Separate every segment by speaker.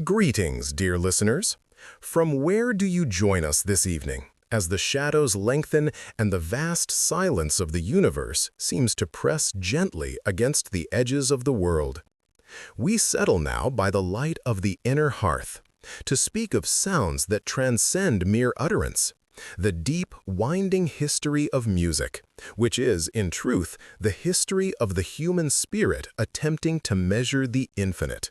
Speaker 1: Greetings, dear listeners. From where do you join us this evening, as the shadows lengthen and the vast silence of the universe seems to press gently against the edges of the world? We settle now by the light of the inner hearth, to speak of sounds that transcend mere utterance, the deep, winding history of music, which is, in truth, the history of the human spirit attempting to measure the infinite.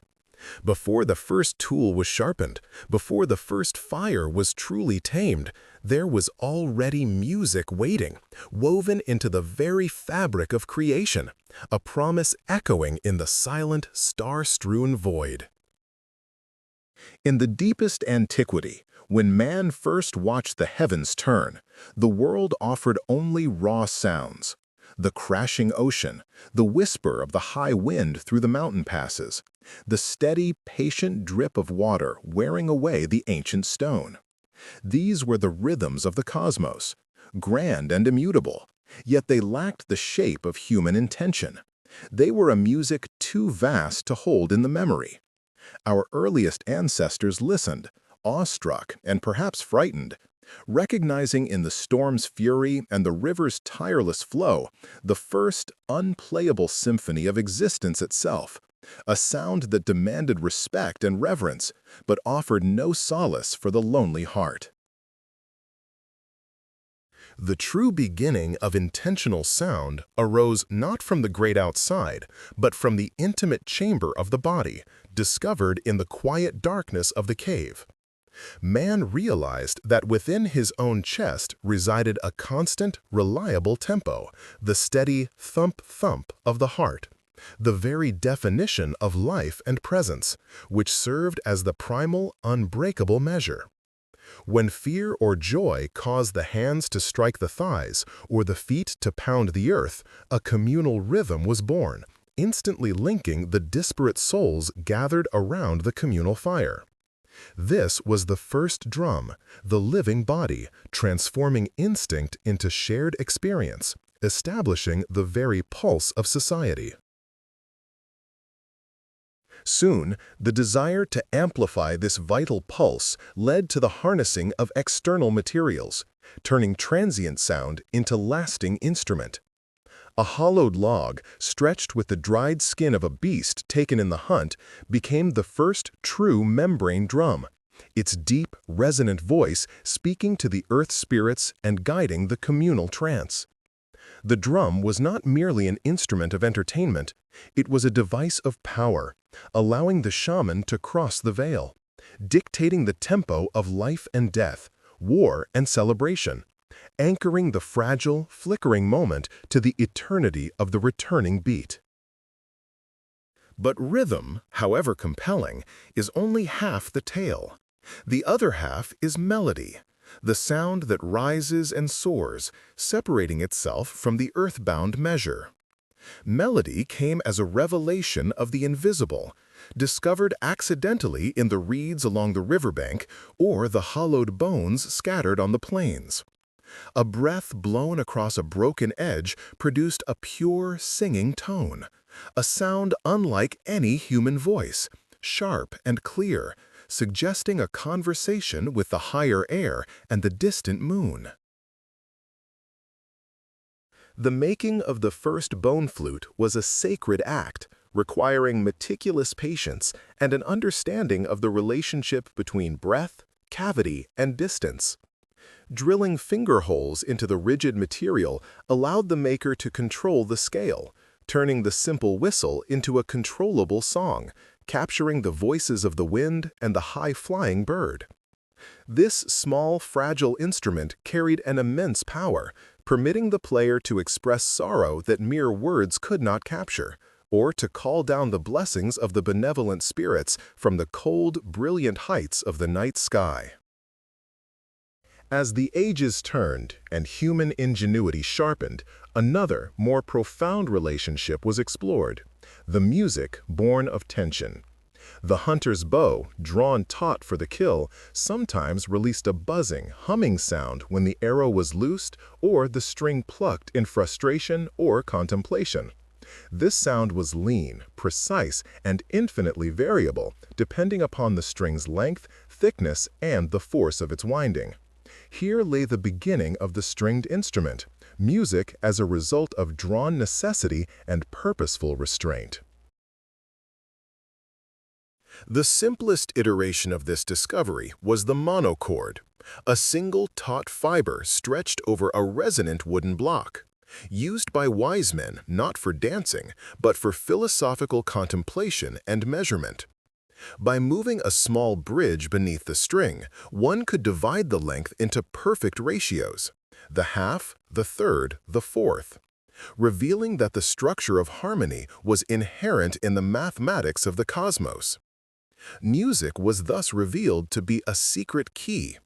Speaker 1: Before the first tool was sharpened, before the first fire was truly tamed, there was already music waiting, woven into the very fabric of creation, a promise echoing in the silent, star-strewn void. In the deepest antiquity, when man first watched the heavens turn, the world offered only raw sounds. The crashing ocean, the whisper of the high wind through the mountain passes, the steady, patient drip of water wearing away the ancient stone. These were the rhythms of the cosmos, grand and immutable, yet they lacked the shape of human intention. They were a music too vast to hold in the memory. Our earliest ancestors listened, awestruck and perhaps frightened, recognizing in the storm's fury and the river's tireless flow the first unplayable symphony of existence itself, a sound that demanded respect and reverence, but offered no solace for the lonely heart. The true beginning of intentional sound arose not from the great outside, but from the intimate chamber of the body, discovered in the quiet darkness of the cave. Man realized that within his own chest resided a constant, reliable tempo, the steady thump-thump of the heart, the very definition of life and presence, which served as the primal, unbreakable measure. When fear or joy caused the hands to strike the thighs or the feet to pound the earth, a communal rhythm was born, instantly linking the disparate souls gathered around the communal fire. This was the first drum, the living body, transforming instinct into shared experience, establishing the very pulse of society. Soon, the desire to amplify this vital pulse led to the harnessing of external materials, turning transient sound into lasting instrument. A hollowed log, stretched with the dried skin of a beast taken in the hunt, became the first true membrane drum, its deep, resonant voice speaking to the earth spirits and guiding the communal trance. The drum was not merely an instrument of entertainment, it was a device of power, allowing the shaman to cross the veil, dictating the tempo of life and death, war and celebration, anchoring the fragile, flickering moment to the eternity of the returning beat. But rhythm, however compelling, is only half the tale. The other half is melody, the sound that rises and soars, separating itself from the earthbound measure. Melody came as a revelation of the invisible, discovered accidentally in the reeds along the riverbank or the hollowed bones scattered on the plains. A breath blown across a broken edge produced a pure, singing tone, a sound unlike any human voice, sharp and clear, suggesting a conversation with the higher air and the distant moon. The making of the first bone flute was a sacred act, requiring meticulous patience and an understanding of the relationship between breath, cavity, and distance. Drilling finger holes into the rigid material allowed the maker to control the scale, turning the simple whistle into a controllable song, capturing the voices of the wind and the high-flying bird. This small, fragile instrument carried an immense power, permitting the player to express sorrow that mere words could not capture, or to call down the blessings of the benevolent spirits from the cold, brilliant heights of the night sky. As the ages turned and human ingenuity sharpened, another, more profound relationship was explored, the music born of tension. The hunter's bow, drawn taut for the kill, sometimes released a buzzing, humming sound when the arrow was loosed or the string plucked in frustration or contemplation. This sound was lean, precise, and infinitely variable, depending upon the string's length, thickness, and the force of its winding. Here lay the beginning of the stringed instrument, music as a result of drawn necessity and purposeful restraint. The simplest iteration of this discovery was the monochord, a single taut fiber stretched over a resonant wooden block, used by wise men not for dancing, but for philosophical contemplation and measurement. By moving a small bridge beneath the string, one could divide the length into perfect ratios, the half, the third, the fourth, revealing that the structure of harmony was inherent in the mathematics of the cosmos. Music was thus revealed to be a secret key,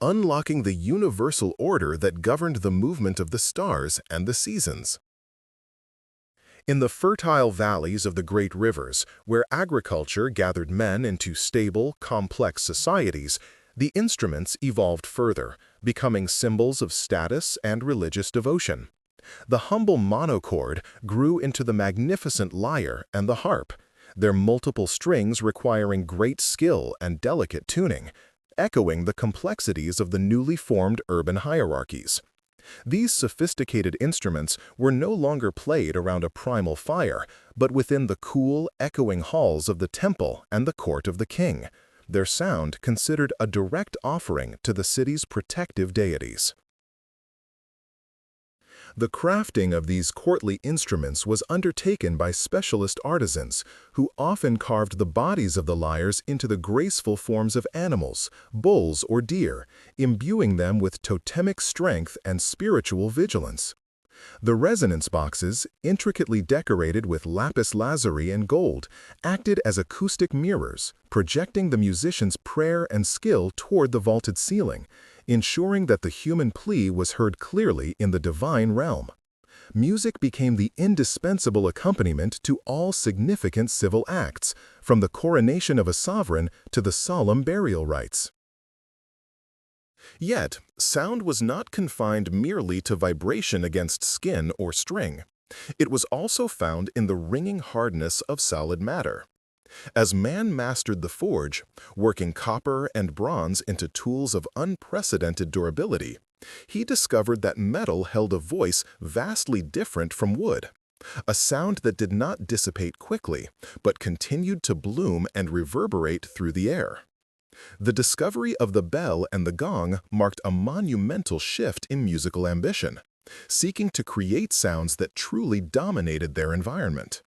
Speaker 1: unlocking the universal order that governed the movement of the stars and the seasons. In the fertile valleys of the great rivers, where agriculture gathered men into stable, complex societies, the instruments evolved further, becoming symbols of status and religious devotion. The humble monochord grew into the magnificent lyre and the harp, their multiple strings requiring great skill and delicate tuning, echoing the complexities of the newly formed urban hierarchies. These sophisticated instruments were no longer played around a primal fire, but within the cool, echoing halls of the temple and the court of the king, their sound considered a direct offering to the city's protective deities. The crafting of these courtly instruments was undertaken by specialist artisans, who often carved the bodies of the lyres into the graceful forms of animals, bulls or deer, imbuing them with totemic strength and spiritual vigilance. The resonance boxes, intricately decorated with lapis lazuli and gold, acted as acoustic mirrors, projecting the musician's prayer and skill toward the vaulted ceiling, ensuring that the human plea was heard clearly in the divine realm. Music became the indispensable accompaniment to all significant civil acts, from the coronation of a sovereign to the solemn burial rites. Yet, sound was not confined merely to vibration against skin or string. It was also found in the ringing hardness of solid matter. As man mastered the forge, working copper and bronze into tools of unprecedented durability, he discovered that metal held a voice vastly different from wood, a sound that did not dissipate quickly, but continued to bloom and reverberate through the air. The discovery of the bell and the gong marked a monumental shift in musical ambition, seeking to create sounds that truly dominated their environment.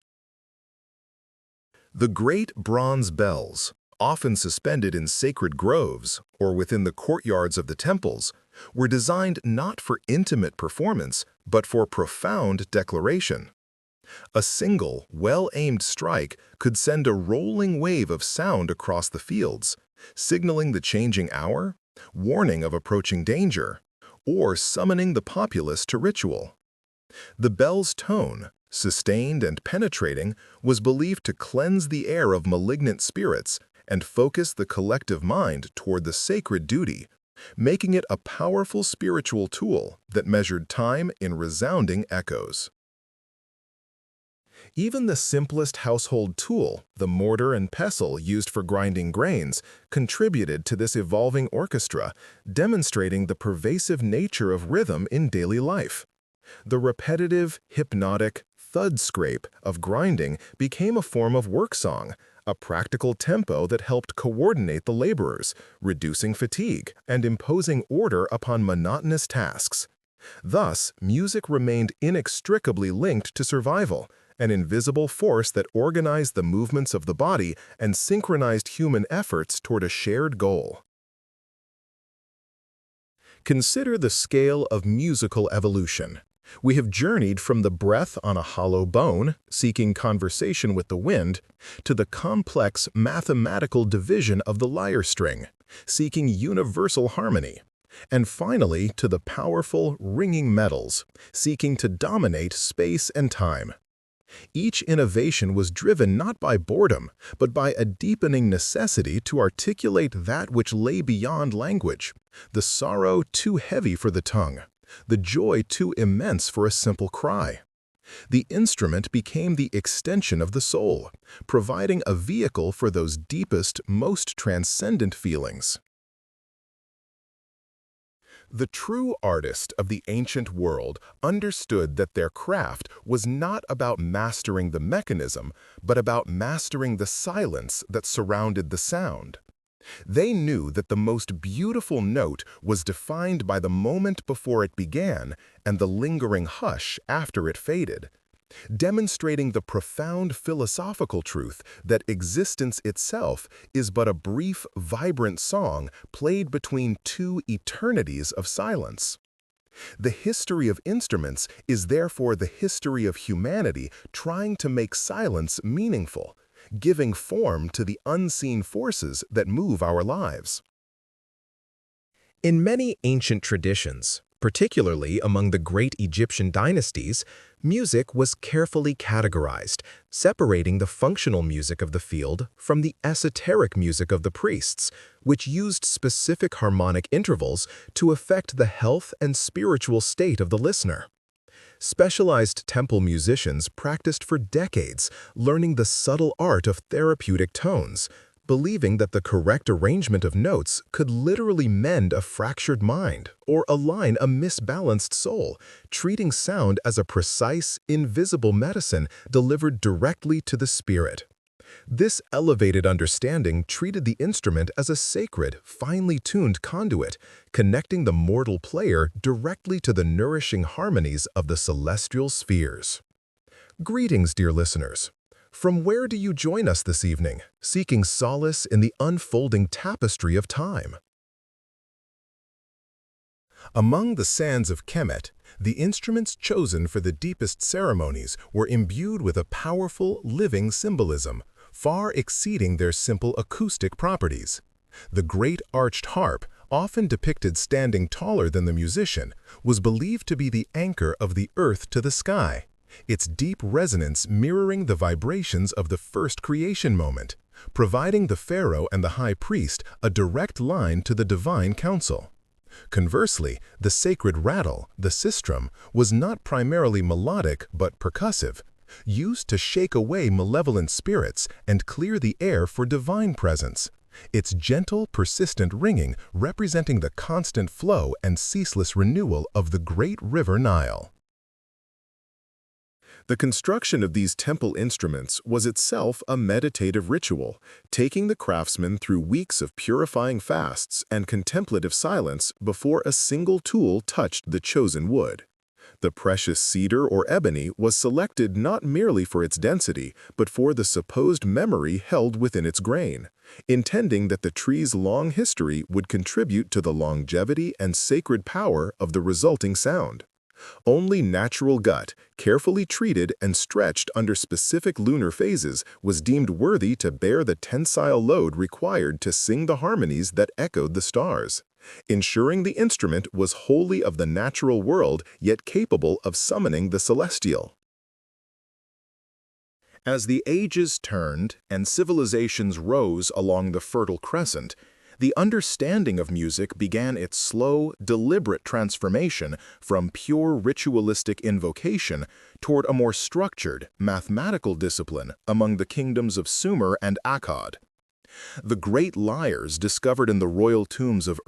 Speaker 1: The great bronze bells, often suspended in sacred groves or within the courtyards of the temples, were designed not for intimate performance, but for profound declaration. A single, well-aimed strike could send a rolling wave of sound across the fields, signaling the changing hour, warning of approaching danger, or summoning the populace to ritual. The bell's tone, sustained and penetrating, was believed to cleanse the air of malignant spirits and focus the collective mind toward the sacred duty, making it a powerful spiritual tool that measured time in resounding echoes. Even the simplest household tool, the mortar and pestle used for grinding grains, contributed to this evolving orchestra, demonstrating the pervasive nature of rhythm in daily life. The repetitive, hypnotic thud scrape of grinding became a form of work song, a practical tempo that helped coordinate the laborers, reducing fatigue and imposing order upon monotonous tasks. Thus, music remained inextricably linked to survival, an invisible force that organized the movements of the body and synchronized human efforts toward a shared goal. Consider the scale of musical evolution. We have journeyed from the breath on a hollow bone, seeking conversation with the wind, to the complex mathematical division of the lyre string, seeking universal harmony, and finally to the powerful, ringing metals, seeking to dominate space and time. Each innovation was driven not by boredom, but by a deepening necessity to articulate that which lay beyond language, the sorrow too heavy for the tongue, the joy too immense for a simple cry. The instrument became the extension of the soul, providing a vehicle for those deepest, most transcendent feelings. The true artist of the ancient world understood that their craft was not about mastering the mechanism, but about mastering the silence that surrounded the sound. They knew that the most beautiful note was defined by the moment before it began and the lingering hush after it faded, demonstrating the profound philosophical truth that existence itself is but a brief, vibrant song played between two eternities of silence. The history of instruments is therefore the history of humanity trying to make silence meaningful, giving form to the unseen forces that move our lives. In many ancient traditions, particularly among the great Egyptian dynasties, music was carefully categorized, separating the functional music of the field from the esoteric music of the priests, which used specific harmonic intervals to affect the health and spiritual state of the listener. Specialized temple musicians practiced for decades, learning the subtle art of therapeutic tones, believing that the correct arrangement of notes could literally mend a fractured mind or align a misbalanced soul, treating sound as a precise, invisible medicine delivered directly to the spirit. This elevated understanding treated the instrument as a sacred, finely tuned conduit, connecting the mortal player directly to the nourishing harmonies of the celestial spheres. Greetings, dear listeners. From where do you join us this evening, seeking solace in the unfolding tapestry of time? Among the sands of Kemet, the instruments chosen for the deepest ceremonies were imbued with a powerful, living symbolism, far exceeding their simple acoustic properties. The great arched harp, often depicted standing taller than the musician, was believed to be the anchor of the earth to the sky, its deep resonance mirroring the vibrations of the first creation moment, providing the pharaoh and the high priest a direct line to the divine council. Conversely, the sacred rattle, the sistrum, was not primarily melodic but percussive, used to shake away malevolent spirits and clear the air for divine presence, its gentle, persistent ringing representing the constant flow and ceaseless renewal of the great river Nile. The construction of these temple instruments was itself a meditative ritual, taking the craftsman through weeks of purifying fasts and contemplative silence before a single tool touched the chosen wood. The precious cedar or ebony was selected not merely for its density, but for the supposed memory held within its grain, intending that the tree's long history would contribute to the longevity and sacred power of the resulting sound. Only natural gut, carefully treated and stretched under specific lunar phases, was deemed worthy to bear the tensile load required to sing the harmonies that echoed the stars, ensuring the instrument was wholly of the natural world yet capable of summoning the celestial. As the ages turned and civilizations rose along the Fertile Crescent, the understanding of music began its slow, deliberate transformation from pure ritualistic invocation toward a more structured, mathematical discipline among the kingdoms of Sumer and Akkad. The great lyres discovered in the royal tombs of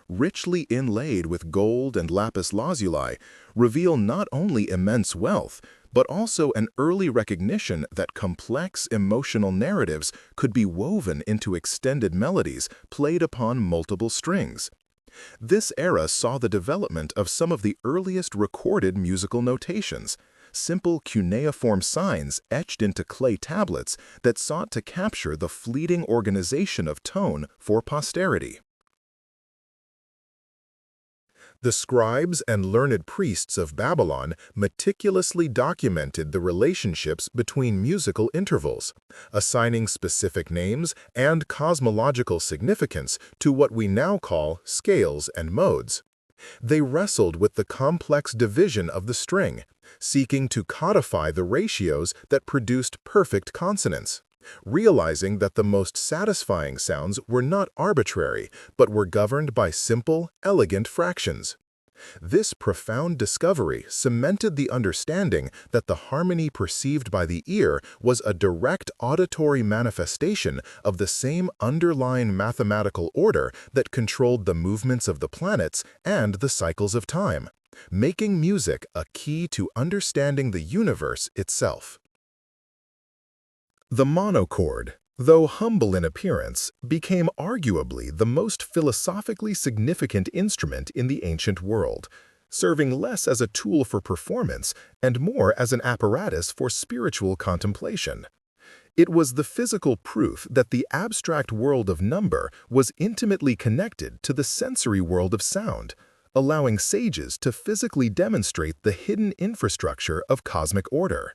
Speaker 1: richly inlaid with gold and lapis lazuli, reveal not only immense wealth, but also an early recognition that complex emotional narratives could be woven into extended melodies played upon multiple strings. This era saw the development of some of the earliest recorded musical notations, simple cuneiform signs etched into clay tablets that sought to capture the fleeting organization of tone for posterity. The scribes and learned priests of Babylon meticulously documented the relationships between musical intervals, assigning specific names and cosmological significance to what we now call scales and modes. They wrestled with the complex division of the string, seeking to codify the ratios that produced perfect consonance, realizing that the most satisfying sounds were not arbitrary, but were governed by simple, elegant fractions. This profound discovery cemented the understanding that the harmony perceived by the ear was a direct auditory manifestation of the same underlying mathematical order that controlled the movements of the planets and the cycles of time, making music a key to understanding the universe itself. The monochord, though humble in appearance, became arguably the most philosophically significant instrument in the ancient world, serving less as a tool for performance and more as an apparatus for spiritual contemplation. It was the physical proof that the abstract world of number was intimately connected to the sensory world of sound, allowing sages to physically demonstrate the hidden infrastructure of cosmic order.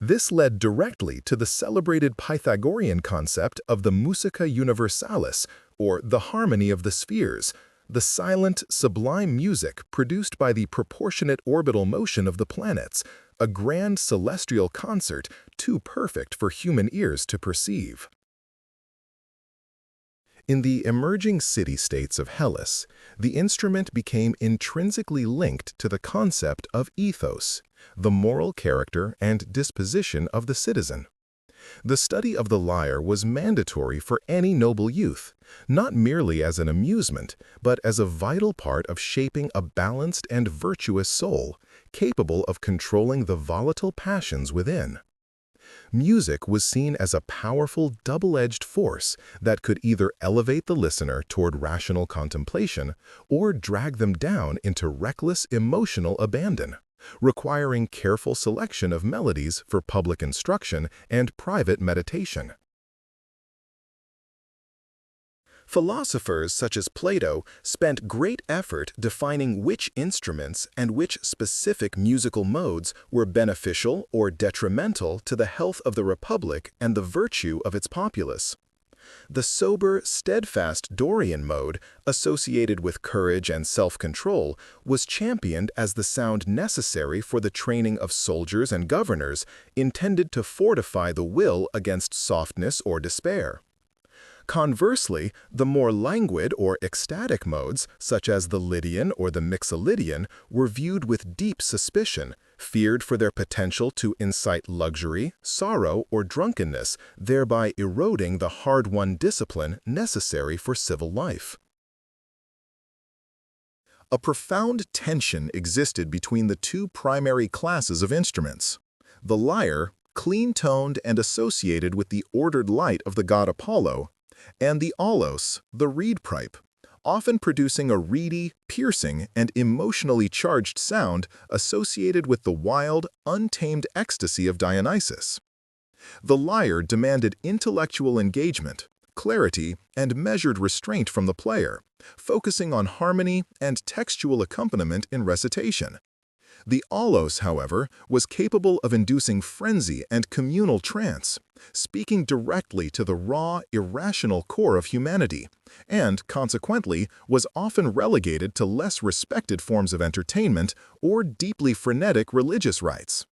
Speaker 1: This led directly to the celebrated Pythagorean concept of the musica universalis, or the harmony of the spheres, the silent, sublime music produced by the proportionate orbital motion of the planets, a grand celestial concert too perfect for human ears to perceive. In the emerging city-states of Hellas, the instrument became intrinsically linked to the concept of ethos, the moral character and disposition of the citizen. The study of the lyre was mandatory for any noble youth, not merely as an amusement, but as a vital part of shaping a balanced and virtuous soul, capable of controlling the volatile passions within. Music was seen as a powerful double-edged force that could either elevate the listener toward rational contemplation or drag them down into reckless emotional abandon, requiring careful selection of melodies for public instruction and private meditation. Philosophers such as Plato spent great effort defining which instruments and which specific musical modes were beneficial or detrimental to the health of the republic and the virtue of its populace. The sober, steadfast Dorian mode, associated with courage and self-control, was championed as the sound necessary for the training of soldiers and governors, intended to fortify the will against softness or despair. Conversely, the more languid or ecstatic modes, such as the Lydian or the Mixolydian, were viewed with deep suspicion, feared for their potential to incite luxury, sorrow, or drunkenness, thereby eroding the hard-won discipline necessary for civil life. A profound tension existed between the two primary classes of instruments. The lyre, clean-toned and associated with the ordered light of the god Apollo, and the aulos, the reed pipe, often producing a reedy, piercing, and emotionally charged sound associated with the wild, untamed ecstasy of Dionysus. The lyre demanded intellectual engagement, clarity, and measured restraint from the player, focusing on harmony and textual accompaniment in recitation. The aulos, however, was capable of inducing frenzy and communal trance, speaking directly to the raw, irrational core of humanity, and, consequently, was often relegated to less respected forms of entertainment or deeply frenetic religious rites.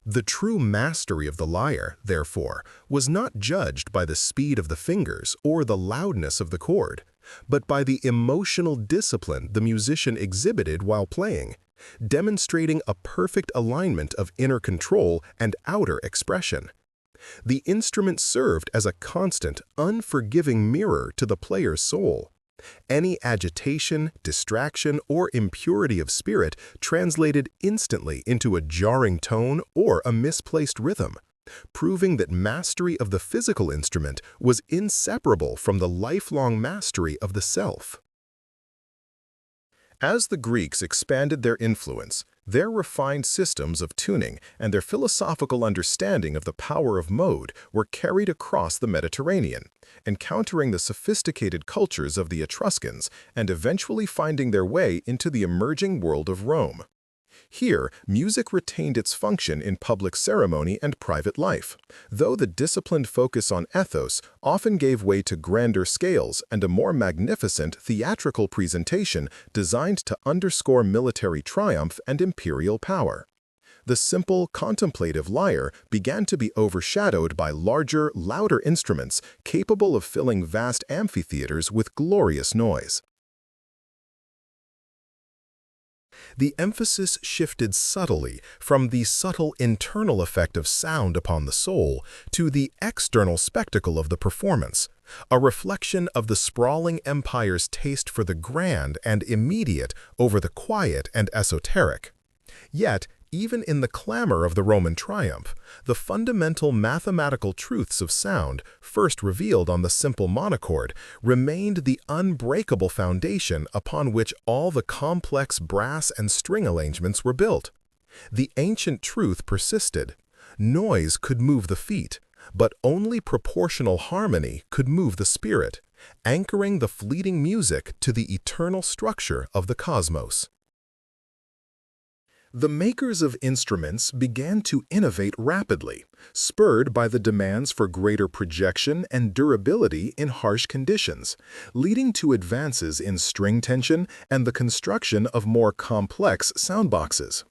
Speaker 1: The true mastery of the lyre, therefore, was not judged by the speed of the fingers or the loudness of the chord, but by the emotional discipline the musician exhibited while playing, demonstrating a perfect alignment of inner control and outer expression. The instrument served as a constant, unforgiving mirror to the player's soul. Any agitation, distraction, or impurity of spirit translated instantly into a jarring tone or a misplaced rhythm, proving that mastery of the physical instrument was inseparable from the lifelong mastery of the self. As the Greeks expanded their influence, their refined systems of tuning and their philosophical understanding of the power of mode were carried across the Mediterranean, encountering the sophisticated cultures of the Etruscans and eventually finding their way into the emerging world of Rome. Here, music retained its function in public ceremony and private life, though the disciplined focus on ethos often gave way to grander scales and a more magnificent theatrical presentation designed to underscore military triumph and imperial power. The simple, contemplative lyre began to be overshadowed by larger, louder instruments capable of filling vast amphitheaters with glorious noise. The emphasis shifted subtly from the subtle internal effect of sound upon the soul to the external spectacle of the performance, a reflection of the sprawling empire's taste for the grand and immediate over the quiet and esoteric. Yet, even in the clamor of the Roman triumph, the fundamental mathematical truths of sound, first revealed on the simple monochord, remained the unbreakable foundation upon which all the complex brass and string arrangements were built. The ancient truth persisted. Noise could move the feet, but only proportional harmony could move the spirit, anchoring the fleeting music to the eternal structure of the cosmos. The makers of instruments began to innovate rapidly, spurred by the demands for greater projection and durability in harsh conditions, leading to advances in string tension and the construction of more complex soundboxes.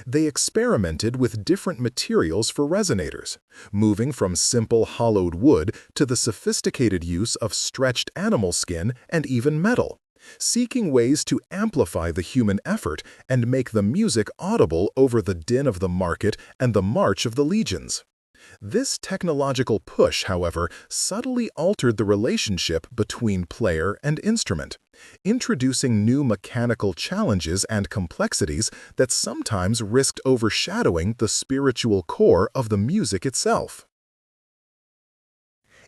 Speaker 1: They experimented with different materials for resonators, moving from simple hollowed wood to the sophisticated use of stretched animal skin and even metal, seeking ways to amplify the human effort and make the music audible over the din of the market and the march of the legions. This technological push, however, subtly altered the relationship between player and instrument, introducing new mechanical challenges and complexities that sometimes risked overshadowing the spiritual core of the music itself.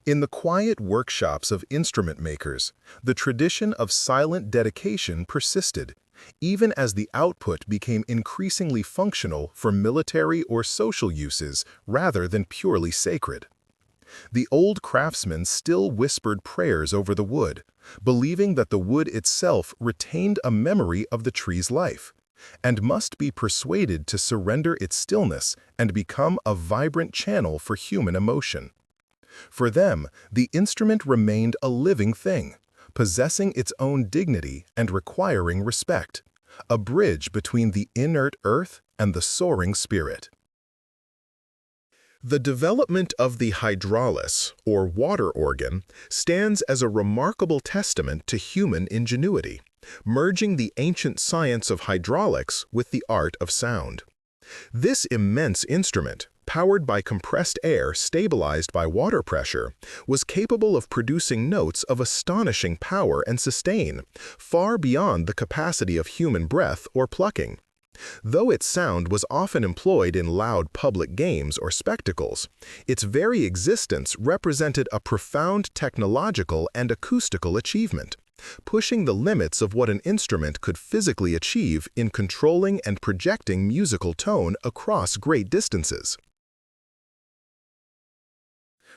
Speaker 1: In the quiet workshops of instrument makers, the tradition of silent dedication persisted, even as the output became increasingly functional for military or social uses rather than purely sacred. The old craftsmen still whispered prayers over the wood, believing that the wood itself retained a memory of the tree's life, and must be persuaded to surrender its stillness and become a vibrant channel for human emotion. For them, the instrument remained a living thing, possessing its own dignity and requiring respect, a bridge between the inert earth and the soaring spirit. The development of the hydraulis, or water organ, stands as a remarkable testament to human ingenuity, merging the ancient science of hydraulics with the art of sound. This immense instrument, powered by compressed air stabilized by water pressure, was capable of producing notes of astonishing power and sustain, far beyond the capacity of human breath or plucking. Though its sound was often employed in loud public games or spectacles, its very existence represented a profound technological and acoustical achievement, pushing the limits of what an instrument could physically achieve in controlling and projecting musical tone across great distances.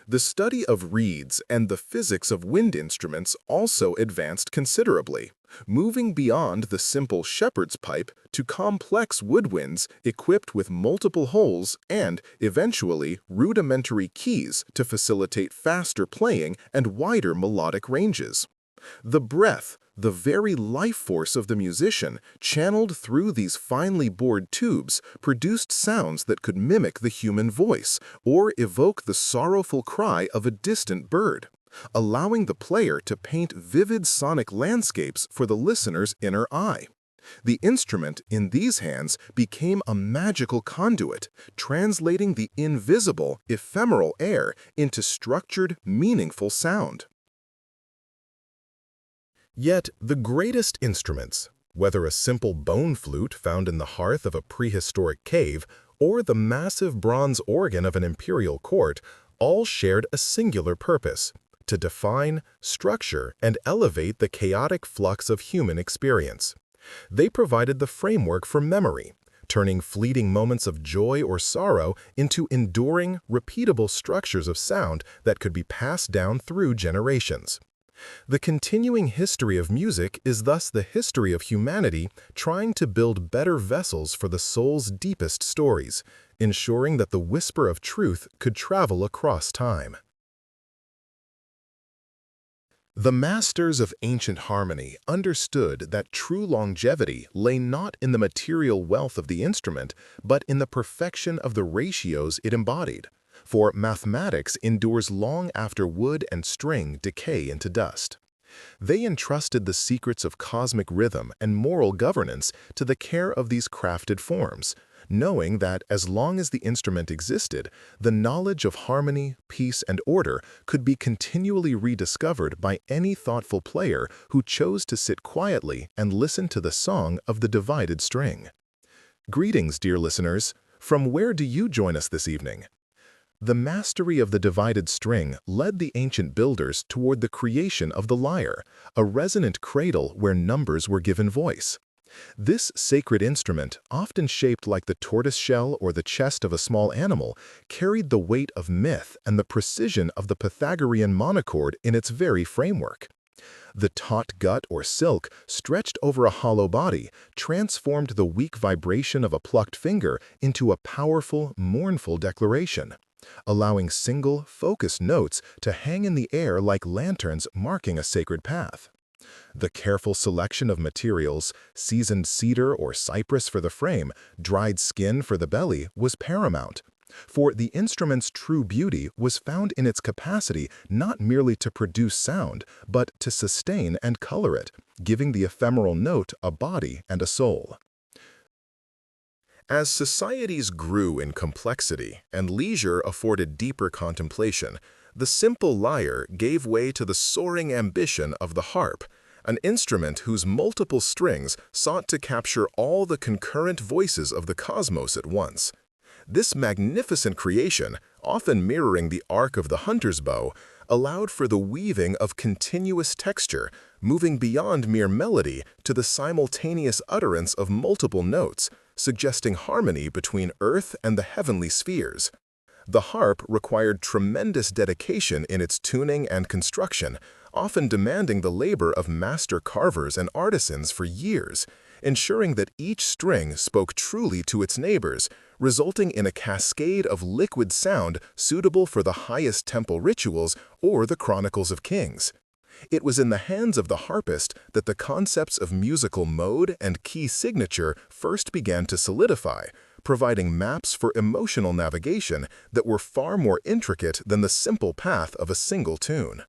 Speaker 1: The study of reeds and the physics of wind instruments also advanced considerably, moving beyond the simple shepherd's pipe to complex woodwinds equipped with multiple holes and, eventually, rudimentary keys to facilitate faster playing and wider melodic ranges. The breath, the very life force of the musician, channeled through these finely bored tubes, produced sounds that could mimic the human voice or evoke the sorrowful cry of a distant bird, allowing the player to paint vivid sonic landscapes for the listener's inner eye. The instrument, in these hands, became a magical conduit, translating the invisible, ephemeral air into structured, meaningful sound. Yet the greatest instruments, whether a simple bone flute found in the hearth of a prehistoric cave or the massive bronze organ of an imperial court, all shared a singular purpose: to define, structure, and elevate the chaotic flux of human experience. They provided the framework for memory, turning fleeting moments of joy or sorrow into enduring, repeatable structures of sound that could be passed down through generations. The continuing history of music is thus the history of humanity trying to build better vessels for the soul's deepest stories, ensuring that the whisper of truth could travel across time. The masters of ancient harmony understood that true longevity lay not in the material wealth of the instrument, but in the perfection of the ratios it embodied. For mathematics endures long after wood and string decay into dust. They entrusted the secrets of cosmic rhythm and moral governance to the care of these crafted forms, knowing that as long as the instrument existed, the knowledge of harmony, peace, and order could be continually rediscovered by any thoughtful player who chose to sit quietly and listen to the song of the divided string. Greetings, dear listeners. From where do you join us this evening? The mastery of the divided string led the ancient builders toward the creation of the lyre, a resonant cradle where numbers were given voice. This sacred instrument, often shaped like the tortoiseshell or the chest of a small animal, carried the weight of myth and the precision of the Pythagorean monochord in its very framework. The taut gut or silk, stretched over a hollow body, transformed the weak vibration of a plucked finger into a powerful, mournful declaration, allowing single, focused notes to hang in the air like lanterns marking a sacred path. The careful selection of materials, seasoned cedar or cypress for the frame, dried skin for the belly, was paramount. For the instrument's true beauty was found in its capacity not merely to produce sound, but to sustain and color it, giving the ephemeral note a body and a soul. As societies grew in complexity and leisure afforded deeper contemplation, the simple lyre gave way to the soaring ambition of the harp, an instrument whose multiple strings sought to capture all the concurrent voices of the cosmos at once. This magnificent creation, often mirroring the arc of the hunter's bow, allowed for the weaving of continuous texture, moving beyond mere melody to the simultaneous utterance of multiple notes, suggesting harmony between earth and the heavenly spheres. The harp required tremendous dedication in its tuning and construction, often demanding the labor of master carvers and artisans for years, ensuring that each string spoke truly to its neighbors, resulting in a cascade of liquid sound suitable for the highest temple rituals or the chronicles of kings. It was in the hands of the harpist that the concepts of musical mode and key signature first began to solidify, providing maps for emotional navigation that were far more intricate than the simple path of a single tune.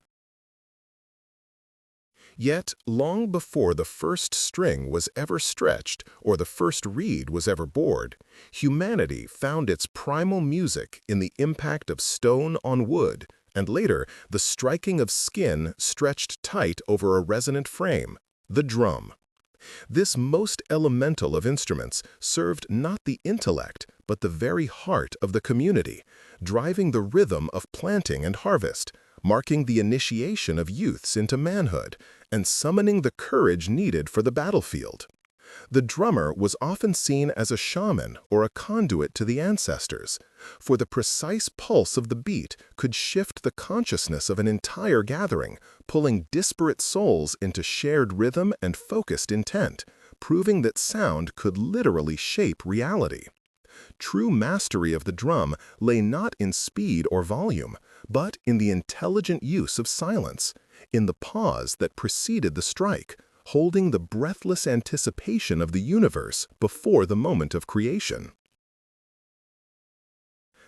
Speaker 1: Yet, long before the first string was ever stretched or the first reed was ever bored, humanity found its primal music in the impact of stone on wood, and later, the striking of skin stretched tight over a resonant frame, the drum. This most elemental of instruments served not the intellect, but the very heart of the community, driving the rhythm of planting and harvest, marking the initiation of youths into manhood, and summoning the courage needed for the battlefield. The drummer was often seen as a shaman or a conduit to the ancestors, for the precise pulse of the beat could shift the consciousness of an entire gathering, pulling disparate souls into shared rhythm and focused intent, proving that sound could literally shape reality. True mastery of the drum lay not in speed or volume, but in the intelligent use of silence, in the pause that preceded the strike, holding the breathless anticipation of the universe before the moment of creation.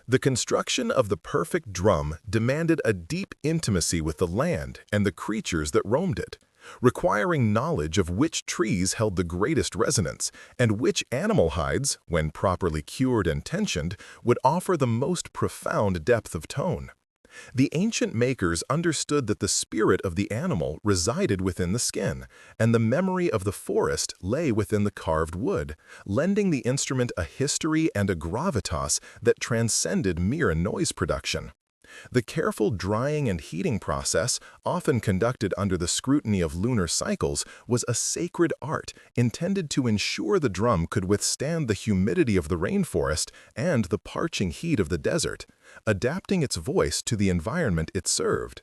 Speaker 1: The construction of the perfect drum demanded a deep intimacy with the land and the creatures that roamed it, requiring knowledge of which trees held the greatest resonance and which animal hides, when properly cured and tensioned, would offer the most profound depth of tone. The ancient makers understood that the spirit of the animal resided within the skin, and the memory of the forest lay within the carved wood, lending the instrument a history and a gravitas that transcended mere noise production. The careful drying and heating process, often conducted under the scrutiny of lunar cycles, was a sacred art intended to ensure the drum could withstand the humidity of the rainforest and the parching heat of the desert, adapting its voice to the environment it served.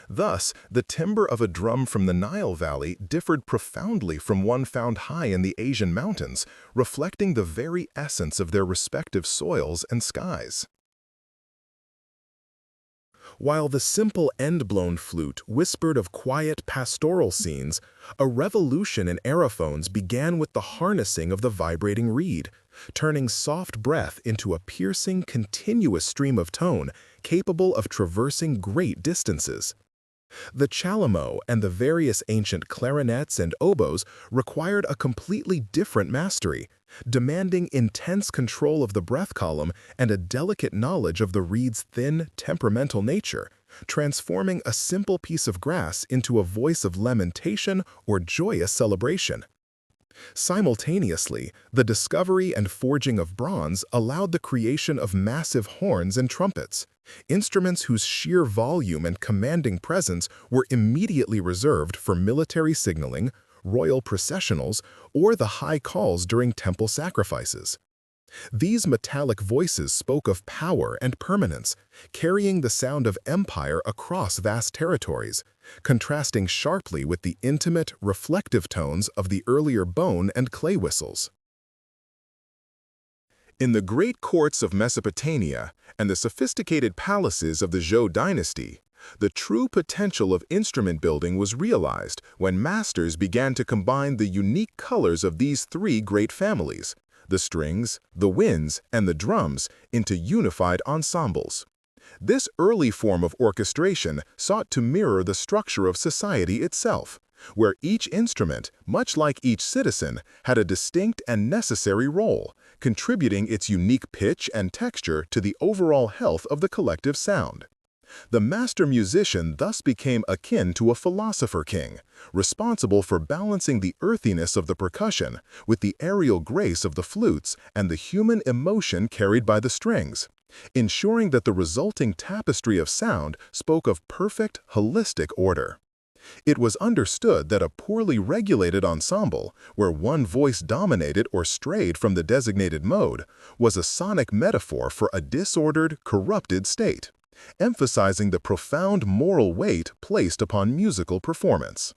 Speaker 1: Thus, the timbre of a drum from the Nile Valley differed profoundly from one found high in the Asian mountains, reflecting the very essence of their respective soils and skies. While the simple end-blown flute whispered of quiet pastoral scenes, a revolution in aerophones began with the harnessing of the vibrating reed, turning soft breath into a piercing, continuous stream of tone capable of traversing great distances. The chalamo and the various ancient clarinets and oboes required a completely different mastery, demanding intense control of the breath column and a delicate knowledge of the reed's thin, temperamental nature, transforming a simple piece of grass into a voice of lamentation or joyous celebration. Simultaneously, the discovery and forging of bronze allowed the creation of massive horns and trumpets, instruments whose sheer volume and commanding presence were immediately reserved for military signaling, royal processionals, or the high calls during temple sacrifices. These metallic voices spoke of power and permanence, carrying the sound of empire across vast territories, contrasting sharply with the intimate, reflective tones of the earlier bone and clay whistles. In the great courts of Mesopotamia and the sophisticated palaces of the Zhou dynasty, the true potential of instrument building was realized when masters began to combine the unique colors of these three great families, the strings, the winds, and the drums, into unified ensembles. This early form of orchestration sought to mirror the structure of society itself, where each instrument, much like each citizen, had a distinct and necessary role, contributing its unique pitch and texture to the overall health of the collective sound. The master musician thus became akin to a philosopher king, responsible for balancing the earthiness of the percussion with the aerial grace of the flutes and the human emotion carried by the strings, ensuring that the resulting tapestry of sound spoke of perfect, holistic order. It was understood that a poorly regulated ensemble, where one voice dominated or strayed from the designated mode, was a sonic metaphor for a disordered, corrupted state, emphasizing the profound moral weight placed upon musical performance.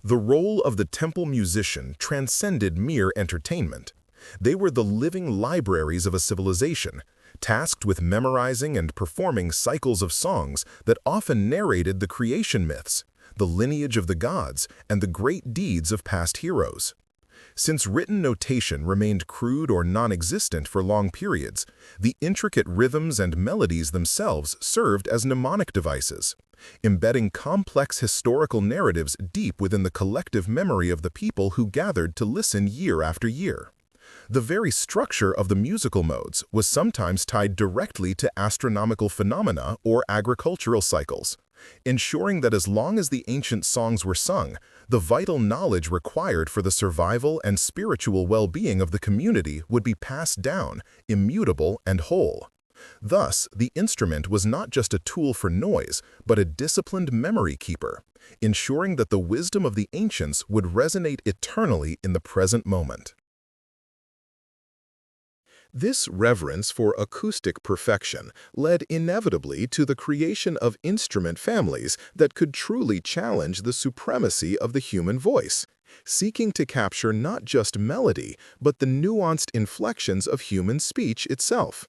Speaker 1: The role of the temple musician transcended mere entertainment. They were the living libraries of a civilization, tasked with memorizing and performing cycles of songs that often narrated the creation myths, the lineage of the gods, and the great deeds of past heroes. Since written notation remained crude or non-existent for long periods, the intricate rhythms and melodies themselves served as mnemonic devices, embedding complex historical narratives deep within the collective memory of the people who gathered to listen year after year. The very structure of the musical modes was sometimes tied directly to astronomical phenomena or agricultural cycles, ensuring that as long as the ancient songs were sung, the vital knowledge required for the survival and spiritual well-being of the community would be passed down, immutable and whole. Thus, the instrument was not just a tool for noise, but a disciplined memory keeper, ensuring that the wisdom of the ancients would resonate eternally in the present moment. This reverence for acoustic perfection led inevitably to the creation of instrument families that could truly challenge the supremacy of the human voice, seeking to capture not just melody, but the nuanced inflections of human speech itself.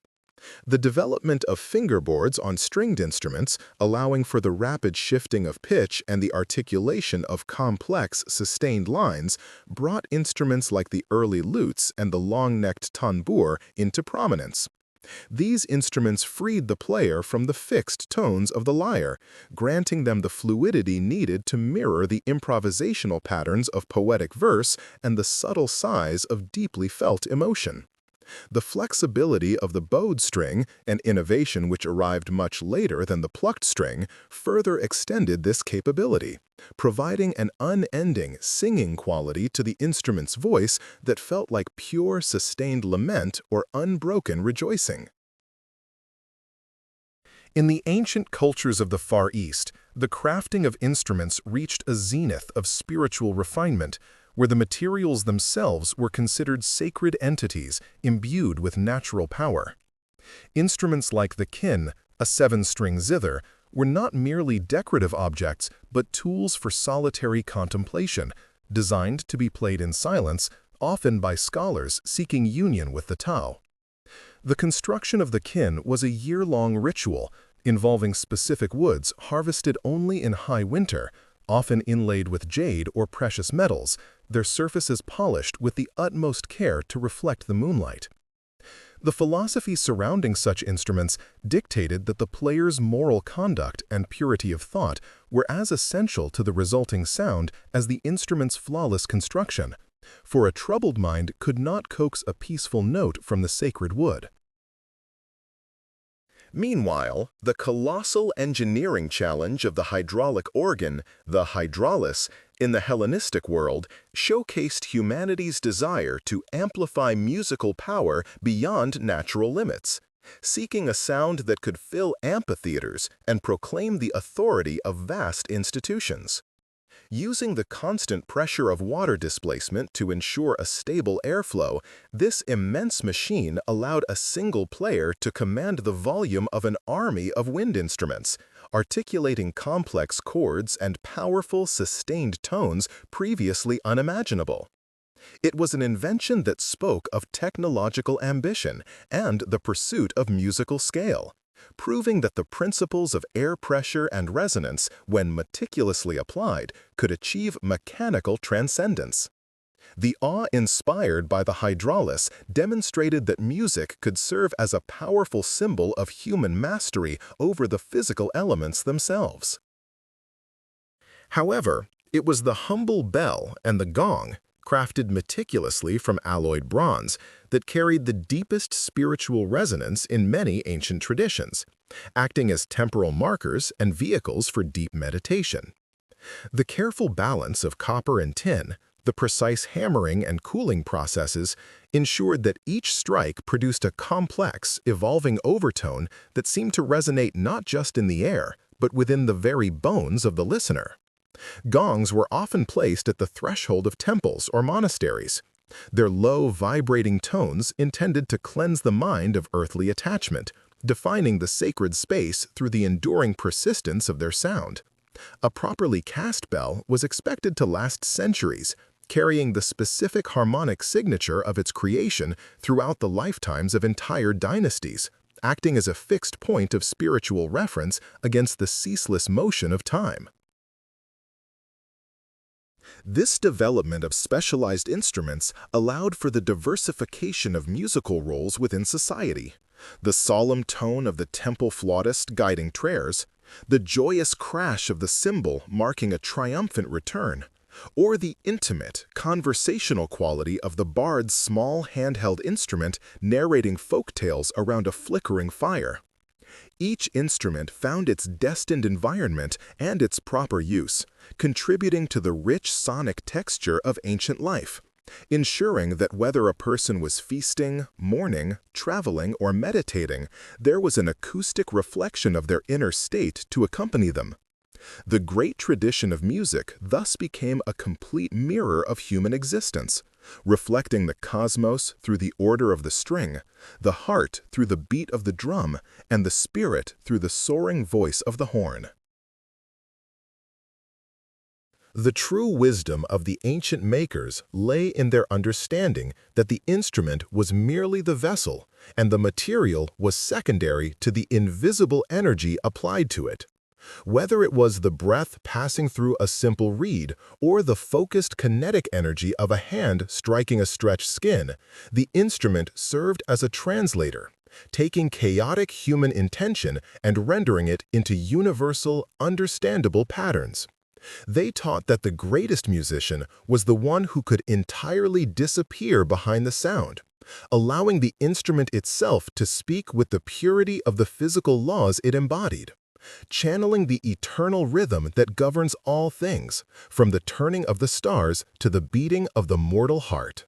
Speaker 1: The development of fingerboards on stringed instruments, allowing for the rapid shifting of pitch and the articulation of complex, sustained lines, brought instruments like the early lutes and the long-necked tambour into prominence. These instruments freed the player from the fixed tones of the lyre, granting them the fluidity needed to mirror the improvisational patterns of poetic verse and the subtle sighs of deeply felt emotion. The flexibility of the bowed string, an innovation which arrived much later than the plucked string, further extended this capability, providing an unending, singing quality to the instrument's voice that felt like pure, sustained lament or unbroken rejoicing. In the ancient cultures of the Far East, the crafting of instruments reached a zenith of spiritual refinement, where the materials themselves were considered sacred entities imbued with natural power. Instruments like the kin, a 7-string zither, were not merely decorative objects, but tools for solitary contemplation, designed to be played in silence, often by scholars seeking union with the Tao. The construction of the kin was a year-long ritual, involving specific woods harvested only in high winter, often inlaid with jade or precious metals, their surfaces polished with the utmost care to reflect the moonlight. The philosophy surrounding such instruments dictated that the player's moral conduct and purity of thought were as essential to the resulting sound as the instrument's flawless construction, for a troubled mind could not coax a peaceful note from the sacred wood. Meanwhile, the colossal engineering challenge of the hydraulic organ, the hydraulis, in the Hellenistic world showcased humanity's desire to amplify musical power beyond natural limits, seeking a sound that could fill amphitheaters and proclaim the authority of vast institutions. Using the constant pressure of water displacement to ensure a stable airflow, this immense machine allowed a single player to command the volume of an army of wind instruments, articulating complex chords and powerful, sustained tones previously unimaginable. It was an invention that spoke of technological ambition and the pursuit of musical scale, proving that the principles of air pressure and resonance, when meticulously applied, could achieve mechanical transcendence. The awe inspired by the hydraulis demonstrated that music could serve as a powerful symbol of human mastery over the physical elements themselves. However, it was the humble bell and the gong, crafted meticulously from alloyed bronze, that carried the deepest spiritual resonance in many ancient traditions, acting as temporal markers and vehicles for deep meditation. The careful balance of copper and tin, the precise hammering and cooling processes, ensured that each strike produced a complex, evolving overtone that seemed to resonate not just in the air, but within the very bones of the listener. Gongs were often placed at the threshold of temples or monasteries, their low, vibrating tones intended to cleanse the mind of earthly attachment, defining the sacred space through the enduring persistence of their sound. A properly cast bell was expected to last centuries, carrying the specific harmonic signature of its creation throughout the lifetimes of entire dynasties, acting as a fixed point of spiritual reference against the ceaseless motion of time. This development of specialized instruments allowed for the diversification of musical roles within society. The solemn tone of the temple flautist guiding prayers, the joyous crash of the cymbal marking a triumphant return, or the intimate, conversational quality of the bard's small handheld instrument narrating folk tales around a flickering fire. Each instrument found its destined environment and its proper use, contributing to the rich sonic texture of ancient life, ensuring that whether a person was feasting, mourning, traveling, or meditating, there was an acoustic reflection of their inner state to accompany them. The great tradition of music thus became a complete mirror of human existence, reflecting the cosmos through the order of the string, the heart through the beat of the drum, and the spirit through the soaring voice of the horn. The true wisdom of the ancient makers lay in their understanding that the instrument was merely the vessel, and the material was secondary to the invisible energy applied to it. Whether it was the breath passing through a simple reed or the focused kinetic energy of a hand striking a stretched skin, the instrument served as a translator, taking chaotic human intention and rendering it into universal, understandable patterns. They taught that the greatest musician was the one who could entirely disappear behind the sound, allowing the instrument itself to speak with the purity of the physical laws it embodied, channeling the eternal rhythm that governs all things, from the turning of the stars to the beating of the mortal heart.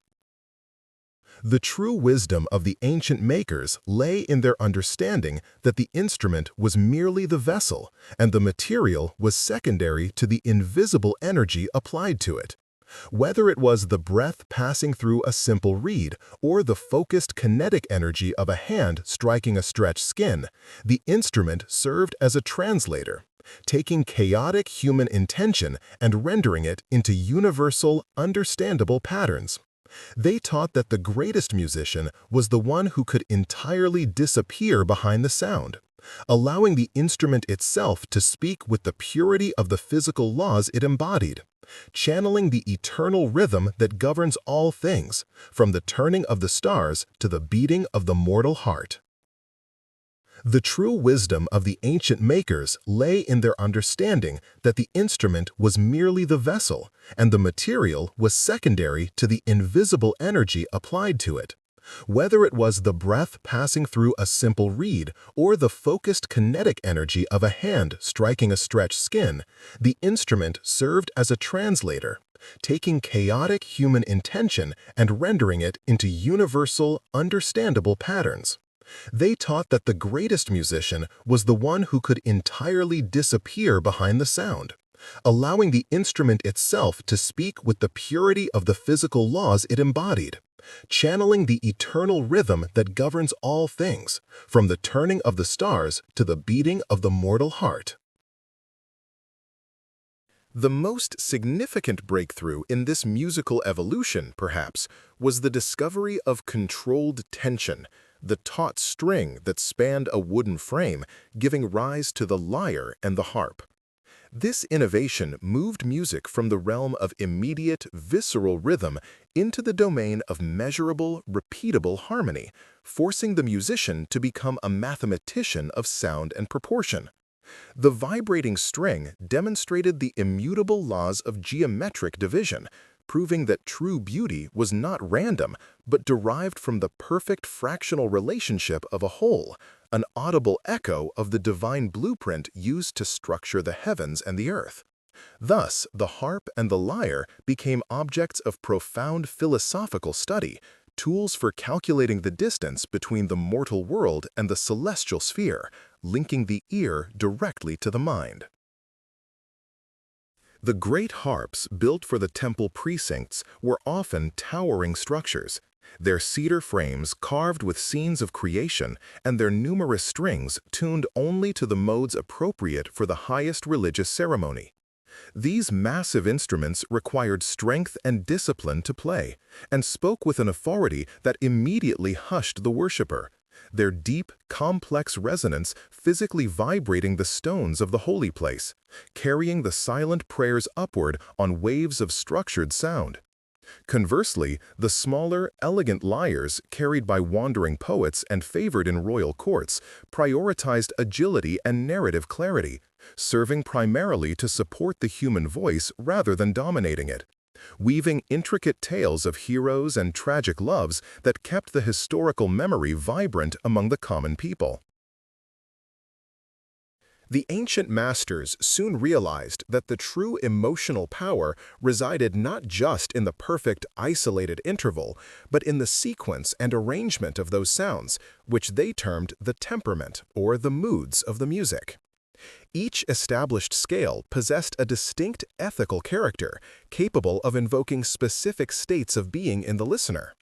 Speaker 1: The true wisdom of the ancient makers lay in their understanding that the instrument was merely the vessel, and the material was secondary to the invisible energy applied to it. Whether it was the breath passing through a simple reed or the focused kinetic energy of a hand striking a stretched skin, the instrument served as a translator, taking chaotic human intention and rendering it into universal, understandable patterns. They taught that the greatest musician was the one who could entirely disappear behind the sound, allowing the instrument itself to speak with the purity of the physical laws it embodied, channeling the eternal rhythm that governs all things, from the turning of the stars to the beating of the mortal heart. The true wisdom of the ancient makers lay in their understanding that the instrument was merely the vessel, and the material was secondary to the invisible energy applied to it. Whether it was the breath passing through a simple reed or the focused kinetic energy of a hand striking a stretched skin, the instrument served as a translator, taking chaotic human intention and rendering it into universal, understandable patterns. They taught that the greatest musician was the one who could entirely disappear behind the sound, allowing the instrument itself to speak with the purity of the physical laws it embodied, channeling the eternal rhythm that governs all things, from the turning of the stars to the beating of the mortal heart. The most significant breakthrough in this musical evolution, perhaps, was the discovery of controlled tension, the taut string that spanned a wooden frame, giving rise to the lyre and the harp. This innovation moved music from the realm of immediate, visceral rhythm into the domain of measurable, repeatable harmony, forcing the musician to become a mathematician of sound and proportion. The vibrating string demonstrated the immutable laws of geometric division, proving that true beauty was not random, but derived from the perfect fractional relationship of a whole, an audible echo of the divine blueprint used to structure the heavens and the earth. Thus, the harp and the lyre became objects of profound philosophical study, tools for calculating the distance between the mortal world and the celestial sphere, linking the ear directly to the mind. The great harps built for the temple precincts were often towering structures, their cedar frames carved with scenes of creation and their numerous strings tuned only to the modes appropriate for the highest religious ceremony. These massive instruments required strength and discipline to play, and spoke with an authority that immediately hushed the worshiper, their deep, complex resonance physically vibrating the stones of the holy place, carrying the silent prayers upward on waves of structured sound. Conversely, the smaller, elegant lyres carried by wandering poets and favored in royal courts prioritized agility and narrative clarity, serving primarily to support the human voice rather than dominating it, weaving intricate tales of heroes and tragic loves that kept the historical memory vibrant among the common people. The ancient masters soon realized that the true emotional power resided not just in the perfect isolated interval, but in the sequence and arrangement of those sounds, which they termed the temperament or the moods of the music. Each established scale possessed a distinct ethical character, capable of invoking specific states of being in the listener.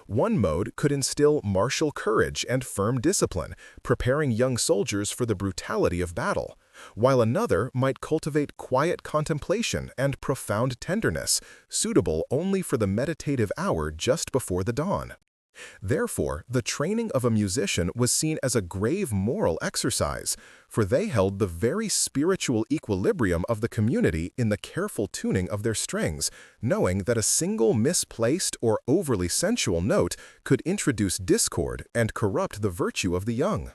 Speaker 1: One mode could instill martial courage and firm discipline, preparing young soldiers for the brutality of battle, while another might cultivate quiet contemplation and profound tenderness, suitable only for the meditative hour just before the dawn. Therefore, the training of a musician was seen as a grave moral exercise, for they held the very spiritual equilibrium of the community in the careful tuning of their strings, knowing that a single misplaced or overly sensual note could introduce discord and corrupt the virtue of the young.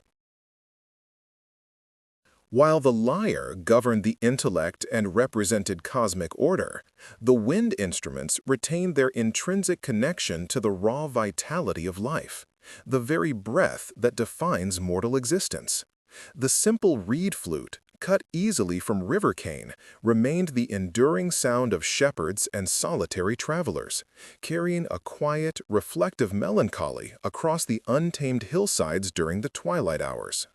Speaker 1: While the lyre governed the intellect and represented cosmic order, the wind instruments retained their intrinsic connection to the raw vitality of life, the very breath that defines mortal existence. The simple reed flute, cut easily from river cane, remained the enduring sound of shepherds and solitary travelers, carrying a quiet, reflective melancholy across the untamed hillsides during the twilight hours.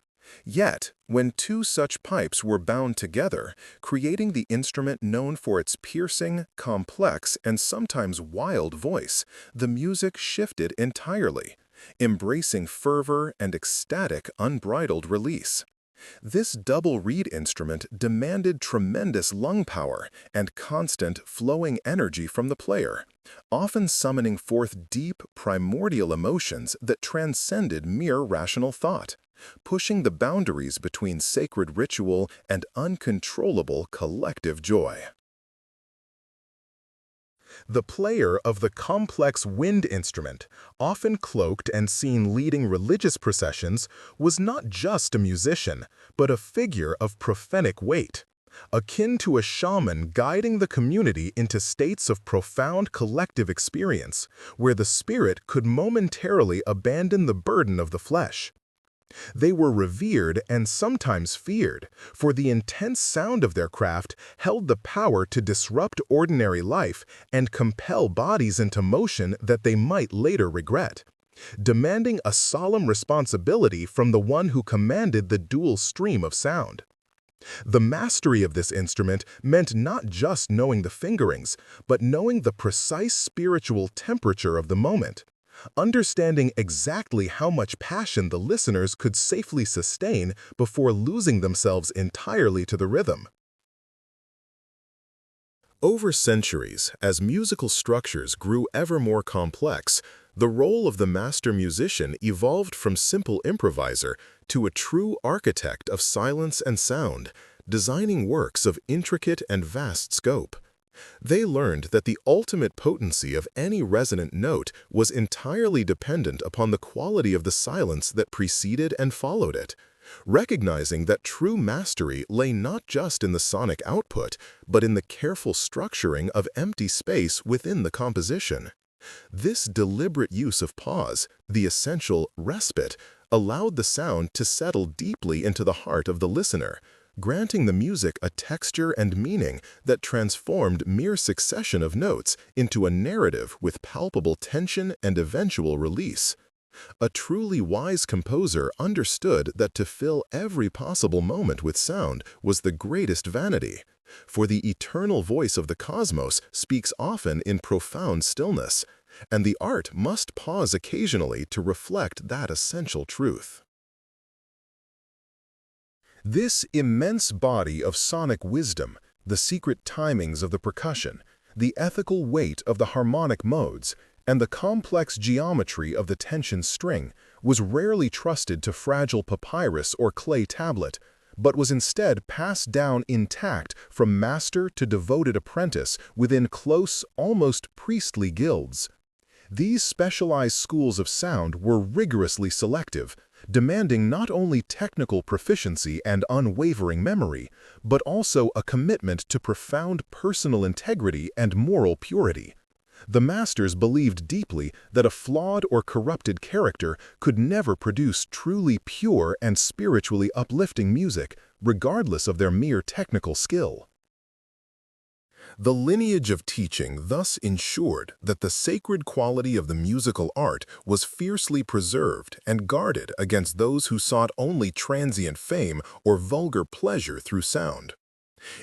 Speaker 1: Yet, when two such pipes were bound together, creating the instrument known for its piercing, complex, and sometimes wild voice, the music shifted entirely, embracing fervor and ecstatic, unbridled release. This double reed instrument demanded tremendous lung power and constant, flowing energy from the player, often summoning forth deep, primordial emotions that transcended mere rational thought. pushing the boundaries between sacred ritual and uncontrollable collective joy. The player of the complex wind instrument, often cloaked and seen leading religious processions, was not just a musician, but a figure of prophetic weight, akin to a shaman guiding the community into states of profound collective experience, where the spirit could momentarily abandon the burden of the flesh. They were revered and sometimes feared, for the intense sound of their craft held the power to disrupt ordinary life and compel bodies into motion that they might later regret, demanding a solemn responsibility from the one who commanded the dual stream of sound. The mastery of this instrument meant not just knowing the fingerings, but knowing the precise spiritual temperature of the moment, understanding exactly how much passion the listeners could safely sustain before losing themselves entirely to the rhythm. Over centuries, as musical structures grew ever more complex, the role of the master musician evolved from simple improviser to a true architect of silence and sound, designing works of intricate and vast scope. They learned that the ultimate potency of any resonant note was entirely dependent upon the quality of the silence that preceded and followed it, recognizing that true mastery lay not just in the sonic output, but in the careful structuring of empty space within the composition. This deliberate use of pause, the essential respite, allowed the sound to settle deeply into the heart of the listener, granting the music a texture and meaning that transformed mere succession of notes into a narrative with palpable tension and eventual release. A truly wise composer understood that to fill every possible moment with sound was the greatest vanity, for the eternal voice of the cosmos speaks often in profound stillness, and the art must pause occasionally to reflect that essential truth. This immense body of sonic wisdom, the secret timings of the percussion, the ethical weight of the harmonic modes, and the complex geometry of the tension string was rarely trusted to fragile papyrus or clay tablet, but was instead passed down intact from master to devoted apprentice within close, almost priestly guilds. These specialized schools of sound were rigorously selective, demanding not only technical proficiency and unwavering memory, but also a commitment to profound personal integrity and moral purity. The masters believed deeply that a flawed or corrupted character could never produce truly pure and spiritually uplifting music, regardless of their mere technical skill. The lineage of teaching thus ensured that the sacred quality of the musical art was fiercely preserved and guarded against those who sought only transient fame or vulgar pleasure through sound.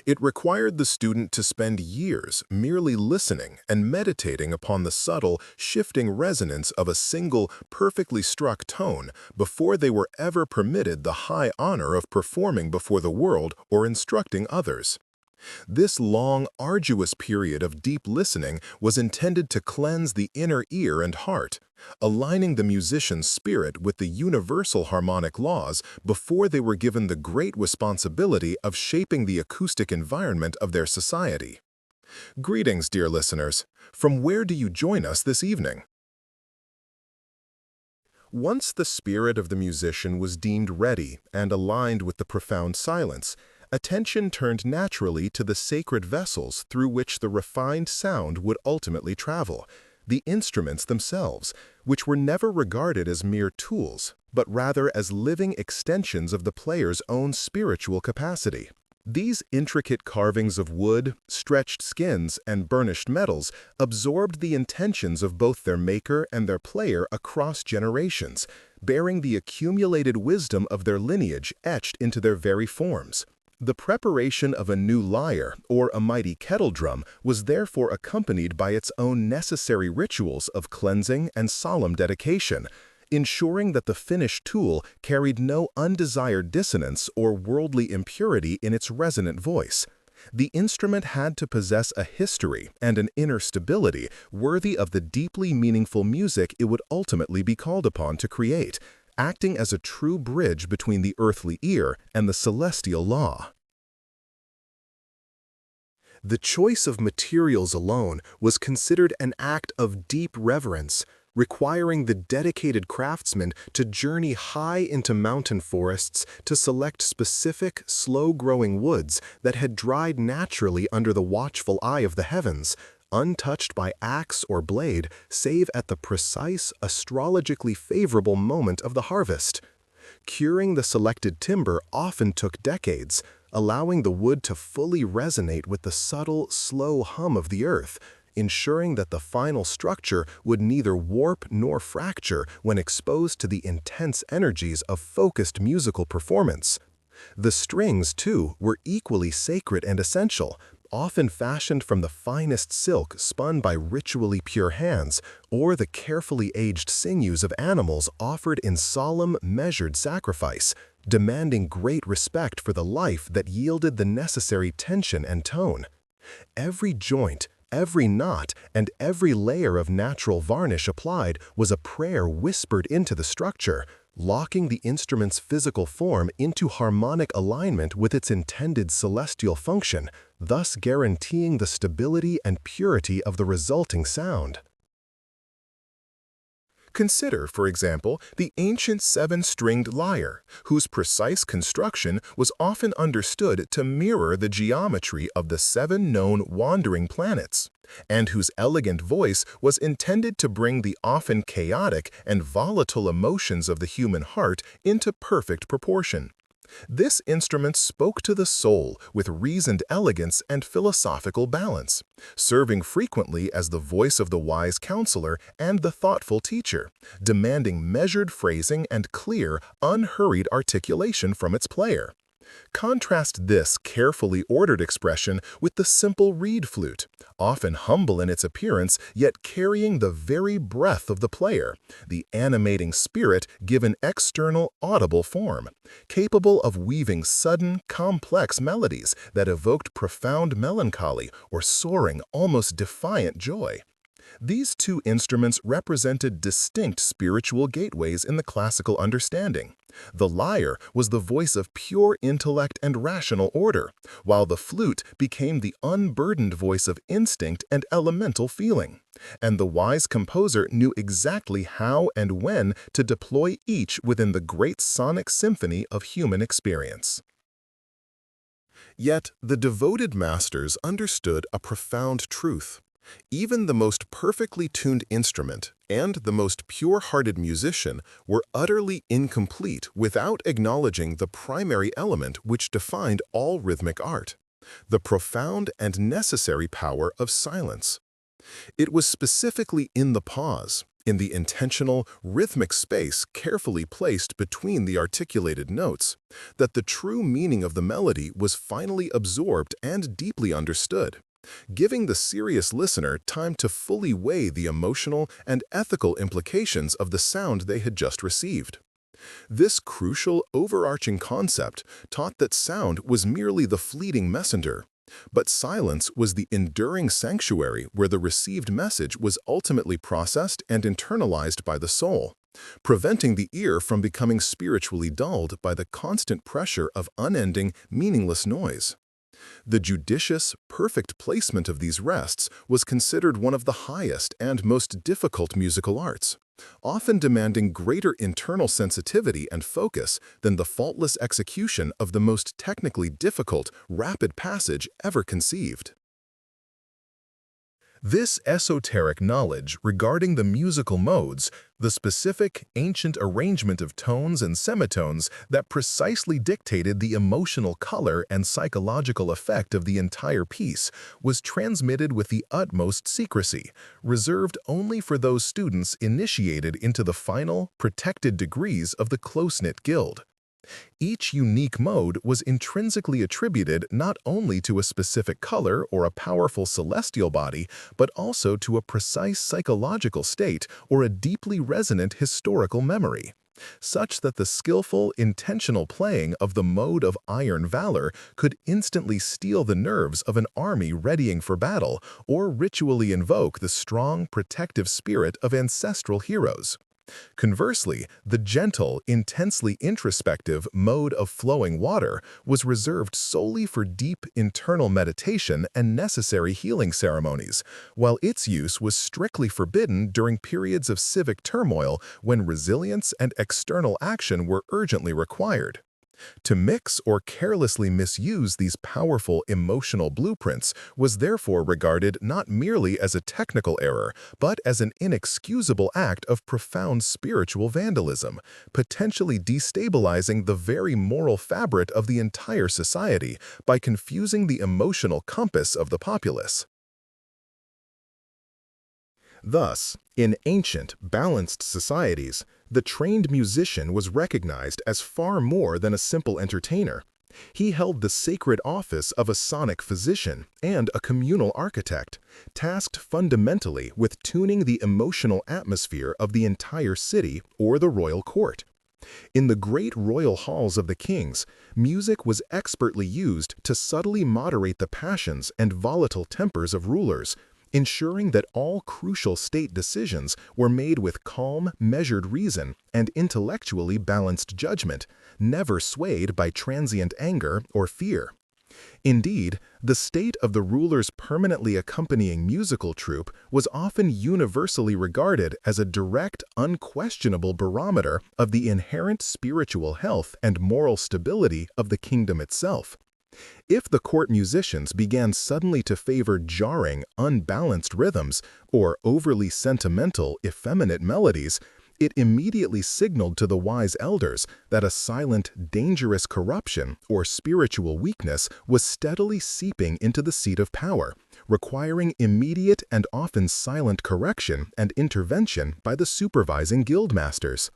Speaker 1: It required the student to spend years merely listening and meditating upon the subtle, shifting resonance of a single, perfectly struck tone before they were ever permitted the high honor of performing before the world or instructing others. This long, arduous period of deep listening was intended to cleanse the inner ear and heart, aligning the musician's spirit with the universal harmonic laws before they were given the great responsibility of shaping the acoustic environment of their society. Greetings, dear listeners. From where do you join us this evening? Once the spirit of the musician was deemed ready and aligned with the profound silence, attention turned naturally to the sacred vessels through which the refined sound would ultimately travel, the instruments themselves, which were never regarded as mere tools, but rather as living extensions of the player's own spiritual capacity. These intricate carvings of wood, stretched skins, and burnished metals absorbed the intentions of both their maker and their player across generations, bearing the accumulated wisdom of their lineage etched into their very forms. The preparation of a new lyre or a mighty kettle drum was therefore accompanied by its own necessary rituals of cleansing and solemn dedication, ensuring that the finished tool carried no undesired dissonance or worldly impurity in its resonant voice. The instrument had to possess a history and an inner stability worthy of the deeply meaningful music it would ultimately be called upon to create, acting as a true bridge between the earthly ear and the celestial law. The choice of materials alone was considered an act of deep reverence, requiring the dedicated craftsman to journey high into mountain forests to select specific, slow-growing woods that had dried naturally under the watchful eye of the heavens, untouched by axe or blade, save at the precise, astrologically favorable moment of the harvest. Curing the selected timber often took decades, allowing the wood to fully resonate with the subtle, slow hum of the earth, ensuring that the final structure would neither warp nor fracture when exposed to the intense energies of focused musical performance. The strings, too, were equally sacred and essential, often fashioned from the finest silk spun by ritually pure hands, or the carefully aged sinews of animals offered in solemn, measured sacrifice, demanding great respect for the life that yielded the necessary tension and tone. Every joint, every knot, and every layer of natural varnish applied was a prayer whispered into the structure, locking the instrument's physical form into harmonic alignment with its intended celestial function, thus guaranteeing the stability and purity of the resulting sound. Consider, for example, the ancient seven-stringed lyre, whose precise construction was often understood to mirror the geometry of the seven known wandering planets, and whose elegant voice was intended to bring the often chaotic and volatile emotions of the human heart into perfect proportion. This instrument spoke to the soul with reasoned elegance and philosophical balance, serving frequently as the voice of the wise counselor and the thoughtful teacher, demanding measured phrasing and clear, unhurried articulation from its player. Contrast this carefully ordered expression with the simple reed flute, often humble in its appearance yet carrying the very breath of the player, the animating spirit given external, audible form, capable of weaving sudden, complex melodies that evoked profound melancholy or soaring, almost defiant joy. These two instruments represented distinct spiritual gateways in the classical understanding. The lyre was the voice of pure intellect and rational order, while the flute became the unburdened voice of instinct and elemental feeling. And the wise composer knew exactly how and when to deploy each within the great sonic symphony of human experience. Yet, the devoted masters understood a profound truth. Even the most perfectly tuned instrument and the most pure-hearted musician were utterly incomplete without acknowledging the primary element which defined all rhythmic art, the profound and necessary power of silence. It was specifically in the pause, in the intentional, rhythmic space carefully placed between the articulated notes, that the true meaning of the melody was finally absorbed and deeply understood, giving the serious listener time to fully weigh the emotional and ethical implications of the sound they had just received. This crucial, overarching concept taught that sound was merely the fleeting messenger, but silence was the enduring sanctuary where the received message was ultimately processed and internalized by the soul, preventing the ear from becoming spiritually dulled by the constant pressure of unending, meaningless noise. The judicious, perfect placement of these rests was considered one of the highest and most difficult musical arts, often demanding greater internal sensitivity and focus than the faultless execution of the most technically difficult, rapid passage ever conceived. This esoteric knowledge regarding the musical modes, the specific, ancient arrangement of tones and semitones that precisely dictated the emotional color and psychological effect of the entire piece, was transmitted with the utmost secrecy, reserved only for those students initiated into the final, protected degrees of the close-knit guild. Each unique mode was intrinsically attributed not only to a specific color or a powerful celestial body, but also to a precise psychological state or a deeply resonant historical memory, such that the skillful, intentional playing of the mode of iron valor could instantly steel the nerves of an army readying for battle or ritually invoke the strong, protective spirit of ancestral heroes. Conversely, the gentle, intensely introspective mode of flowing water was reserved solely for deep internal meditation and necessary healing ceremonies, while its use was strictly forbidden during periods of civic turmoil when resilience and external action were urgently required. To mix or carelessly misuse these powerful emotional blueprints was therefore regarded not merely as a technical error, but as an inexcusable act of profound spiritual vandalism, potentially destabilizing the very moral fabric of the entire society by confusing the emotional compass of the populace. Thus, in ancient, balanced societies, the trained musician was recognized as far more than a simple entertainer. He held the sacred office of a sonic physician and a communal architect, tasked fundamentally with tuning the emotional atmosphere of the entire city or the royal court. In the great royal halls of the kings, music was expertly used to subtly moderate the passions and volatile tempers of rulers, ensuring that all crucial state decisions were made with calm, measured reason and intellectually balanced judgment, never swayed by transient anger or fear. Indeed, the state of the ruler's permanently accompanying musical troupe was often universally regarded as a direct, unquestionable barometer of the inherent spiritual health and moral stability of the kingdom itself. If the court musicians began suddenly to favor jarring, unbalanced rhythms or overly sentimental, effeminate melodies, it immediately signaled to the wise elders that a silent, dangerous corruption or spiritual weakness was steadily seeping into the seat of power, requiring immediate and often silent correction and intervention by the supervising guildmasters.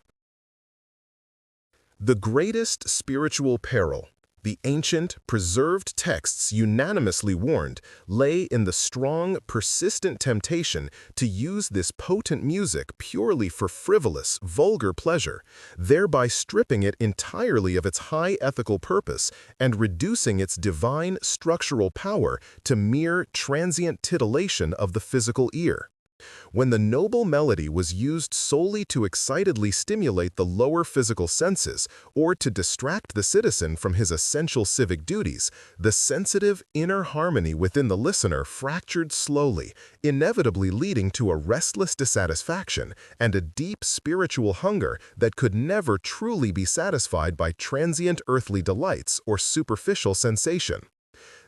Speaker 1: The greatest spiritual peril, the ancient, preserved texts unanimously warned, lay in the strong, persistent temptation to use this potent music purely for frivolous, vulgar pleasure, thereby stripping it entirely of its high ethical purpose and reducing its divine structural power to mere transient titillation of the physical ear. When the noble melody was used solely to excitedly stimulate the lower physical senses or to distract the citizen from his essential civic duties, the sensitive inner harmony within the listener fractured slowly, inevitably leading to a restless dissatisfaction and a deep spiritual hunger that could never truly be satisfied by transient earthly delights or superficial sensation.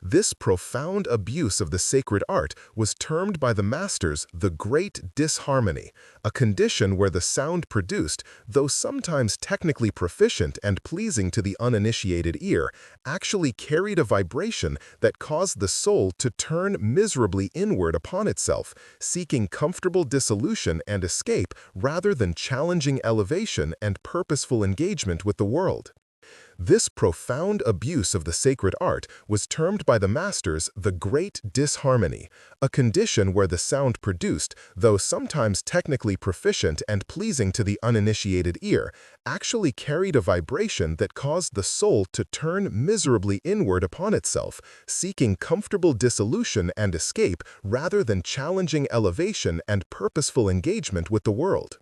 Speaker 1: This profound abuse of the sacred art was termed by the masters the great disharmony, a condition where the sound produced, though sometimes technically proficient and pleasing to the uninitiated ear, actually carried a vibration that caused the soul to turn miserably inward upon itself, seeking comfortable dissolution and escape rather than challenging elevation and purposeful engagement with the world. This profound abuse of the sacred art was termed by the masters the great disharmony, a condition where the sound produced, though sometimes technically proficient and pleasing to the uninitiated ear, actually carried a vibration that caused the soul to turn miserably inward upon itself, seeking comfortable dissolution and escape rather than challenging elevation and purposeful engagement with the world.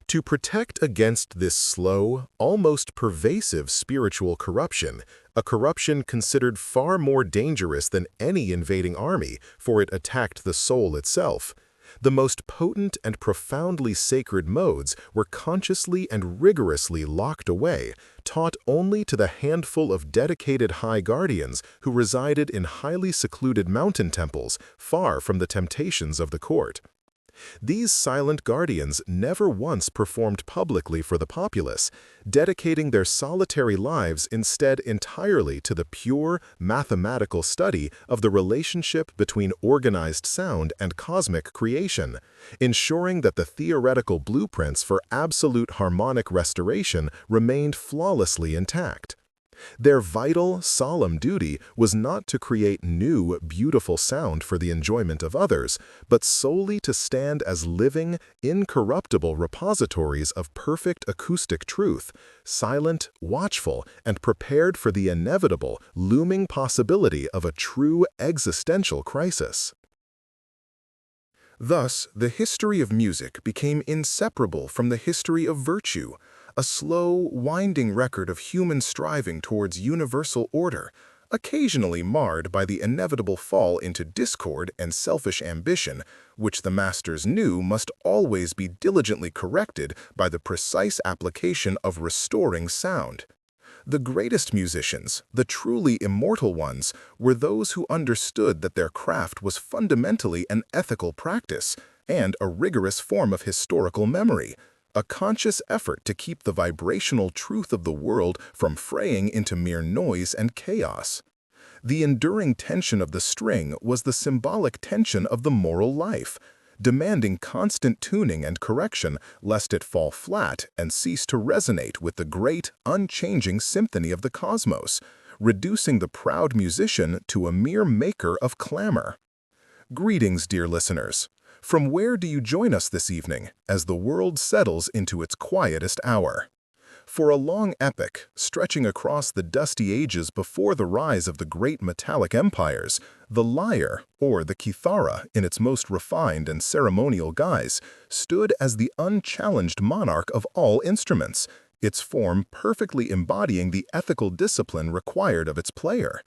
Speaker 1: To protect against this slow, almost pervasive spiritual corruption, a corruption considered far more dangerous than any invading army, for it attacked the soul itself, the most potent and profoundly sacred modes were consciously and rigorously locked away, taught only to the handful of dedicated high guardians who resided in highly secluded mountain temples far from the temptations of the court. These silent guardians never once performed publicly for the populace, dedicating their solitary lives instead entirely to the pure, mathematical study of the relationship between organized sound and cosmic creation, ensuring that the theoretical blueprints for absolute harmonic restoration remained flawlessly intact. Their vital, solemn duty was not to create new, beautiful sound for the enjoyment of others, but solely to stand as living, incorruptible repositories of perfect acoustic truth, silent, watchful, and prepared for the inevitable, looming possibility of a true existential crisis. Thus, the history of music became inseparable from the history of virtue, a slow, winding record of human striving towards universal order, occasionally marred by the inevitable fall into discord and selfish ambition, which the masters knew must always be diligently corrected by the precise application of restoring sound. The greatest musicians, the truly immortal ones, were those who understood that their craft was fundamentally an ethical practice and a rigorous form of historical memory, a conscious effort to keep the vibrational truth of the world from fraying into mere noise and chaos. The enduring tension of the string was the symbolic tension of the moral life, demanding constant tuning and correction lest it fall flat and cease to resonate with the great, unchanging symphony of the cosmos, reducing the proud musician to a mere maker of clamor. Greetings, dear listeners. From where do you join us this evening as the world settles into its quietest hour? For a long epoch, stretching across the dusty ages before the rise of the great metallic empires, the lyre, or the kithara in its most refined and ceremonial guise, stood as the unchallenged monarch of all instruments, its form perfectly embodying the ethical discipline required of its player.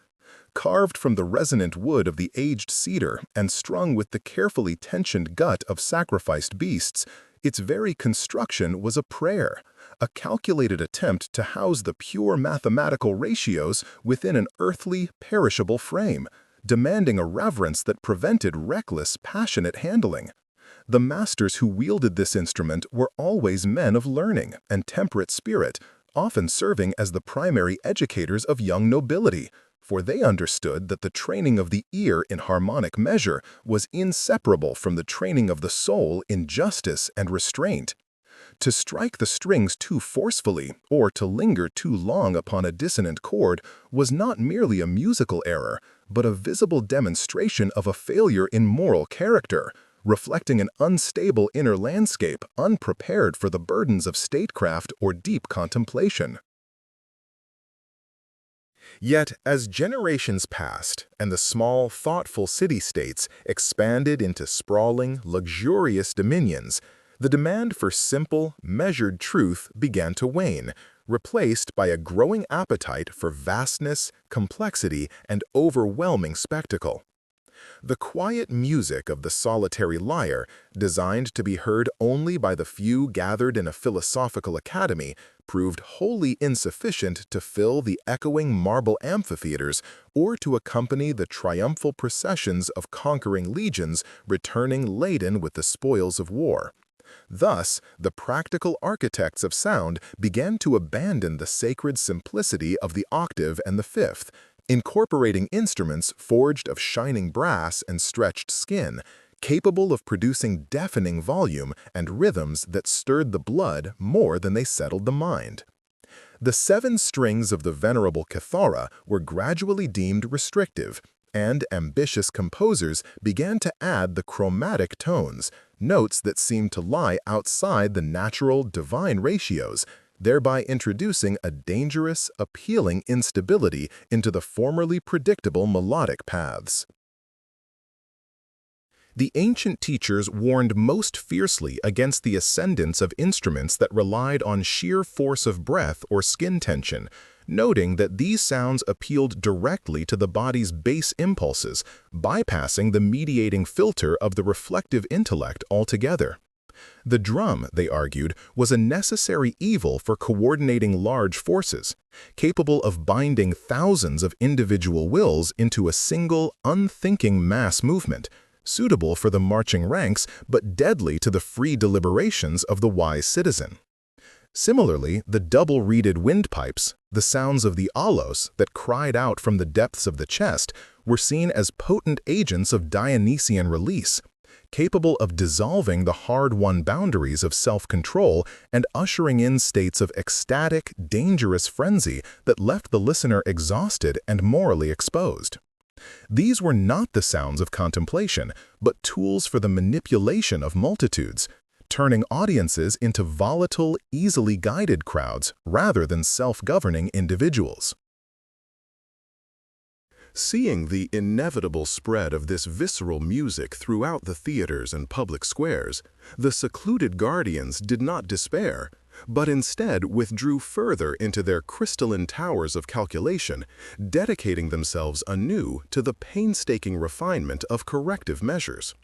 Speaker 1: Carved from the resonant wood of the aged cedar and strung with the carefully tensioned gut of sacrificed beasts, its very construction was a prayer, a calculated attempt to house the pure mathematical ratios within an earthly, perishable frame, demanding a reverence that prevented reckless, passionate handling. The masters who wielded this instrument were always men of learning and temperate spirit, often serving as the primary educators of young nobility, for they understood that the training of the ear in harmonic measure was inseparable from the training of the soul in justice and restraint. To strike the strings too forcefully or to linger too long upon a dissonant chord was not merely a musical error, but a visible demonstration of a failure in moral character, reflecting an unstable inner landscape unprepared for the burdens of statecraft or deep contemplation. Yet, as generations passed and the small, thoughtful city-states expanded into sprawling, luxurious dominions, the demand for simple, measured truth began to wane, replaced by a growing appetite for vastness, complexity, and overwhelming spectacle. The quiet music of the solitary lyre, designed to be heard only by the few gathered in a philosophical academy, proved wholly insufficient to fill the echoing marble amphitheaters or to accompany the triumphal processions of conquering legions returning laden with the spoils of war. Thus, the practical architects of sound began to abandon the sacred simplicity of the octave and the fifth, incorporating instruments forged of shining brass and stretched skin, capable of producing deafening volume and rhythms that stirred the blood more than they settled the mind. The 7 strings of the venerable kithara were gradually deemed restrictive, and ambitious composers began to add the chromatic tones, notes that seemed to lie outside the natural, divine ratios, thereby introducing a dangerous, appealing instability into the formerly predictable melodic paths. The ancient teachers warned most fiercely against the ascendance of instruments that relied on sheer force of breath or skin tension, noting that these sounds appealed directly to the body's base impulses, bypassing the mediating filter of the reflective intellect altogether. The drum, they argued, was a necessary evil for coordinating large forces, capable of binding thousands of individual wills into a single, unthinking mass movement, suitable for the marching ranks but deadly to the free deliberations of the wise citizen. Similarly, the double-reeded windpipes, the sounds of the alos that cried out from the depths of the chest, were seen as potent agents of Dionysian release, capable of dissolving the hard-won boundaries of self-control and ushering in states of ecstatic, dangerous frenzy that left the listener exhausted and morally exposed. These were not the sounds of contemplation, but tools for the manipulation of multitudes, turning audiences into volatile, easily guided crowds rather than self-governing individuals. Seeing the inevitable spread of this visceral music throughout the theaters and public squares, the secluded guardians did not despair, but instead withdrew further into their crystalline towers of calculation, dedicating themselves anew to the painstaking refinement of corrective measures.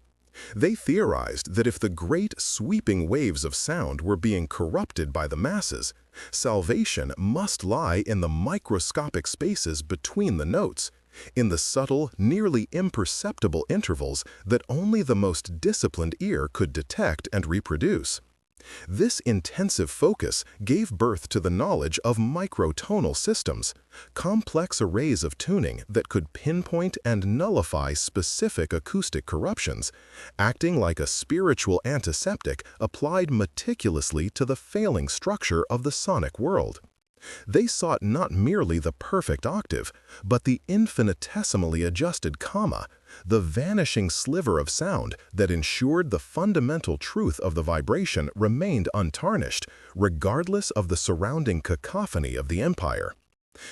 Speaker 1: They theorized that if the great sweeping waves of sound were being corrupted by the masses, salvation must lie in the microscopic spaces between the notes, in the subtle, nearly imperceptible intervals that only the most disciplined ear could detect and reproduce. This intensive focus gave birth to the knowledge of microtonal systems, complex arrays of tuning that could pinpoint and nullify specific acoustic corruptions, acting like a spiritual antiseptic applied meticulously to the failing structure of the sonic world. They sought not merely the perfect octave, but the infinitesimally adjusted comma, the vanishing sliver of sound that ensured the fundamental truth of the vibration remained untarnished, regardless of the surrounding cacophony of the empire.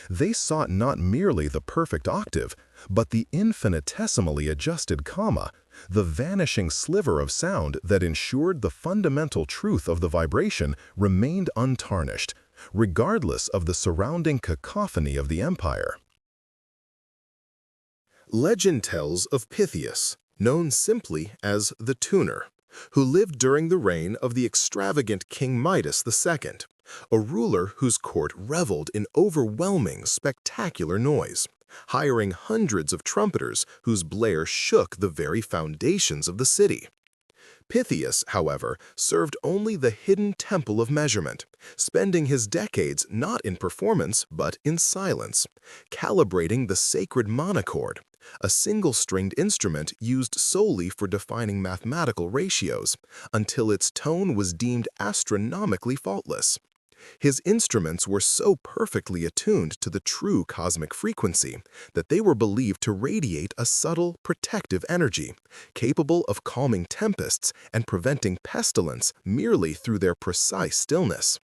Speaker 1: They sought not merely the perfect octave, but the infinitesimally adjusted comma, the vanishing sliver of sound that ensured the fundamental truth of the vibration remained untarnished, regardless of the surrounding cacophony of the empire. Legend tells of Pythias, known simply as the Tuner, who lived during the reign of the extravagant King Midas II, a ruler whose court reveled in overwhelming, spectacular noise, hiring hundreds of trumpeters whose blare shook the very foundations of the city. Pythias, however, served only the hidden temple of measurement, spending his decades not in performance but in silence, calibrating the sacred monochord, a single-stringed instrument used solely for defining mathematical ratios, until its tone was deemed astronomically faultless. His instruments were so perfectly attuned to the true cosmic frequency that they were believed to radiate a subtle, protective energy, capable of calming tempests and preventing pestilence merely through their precise stillness.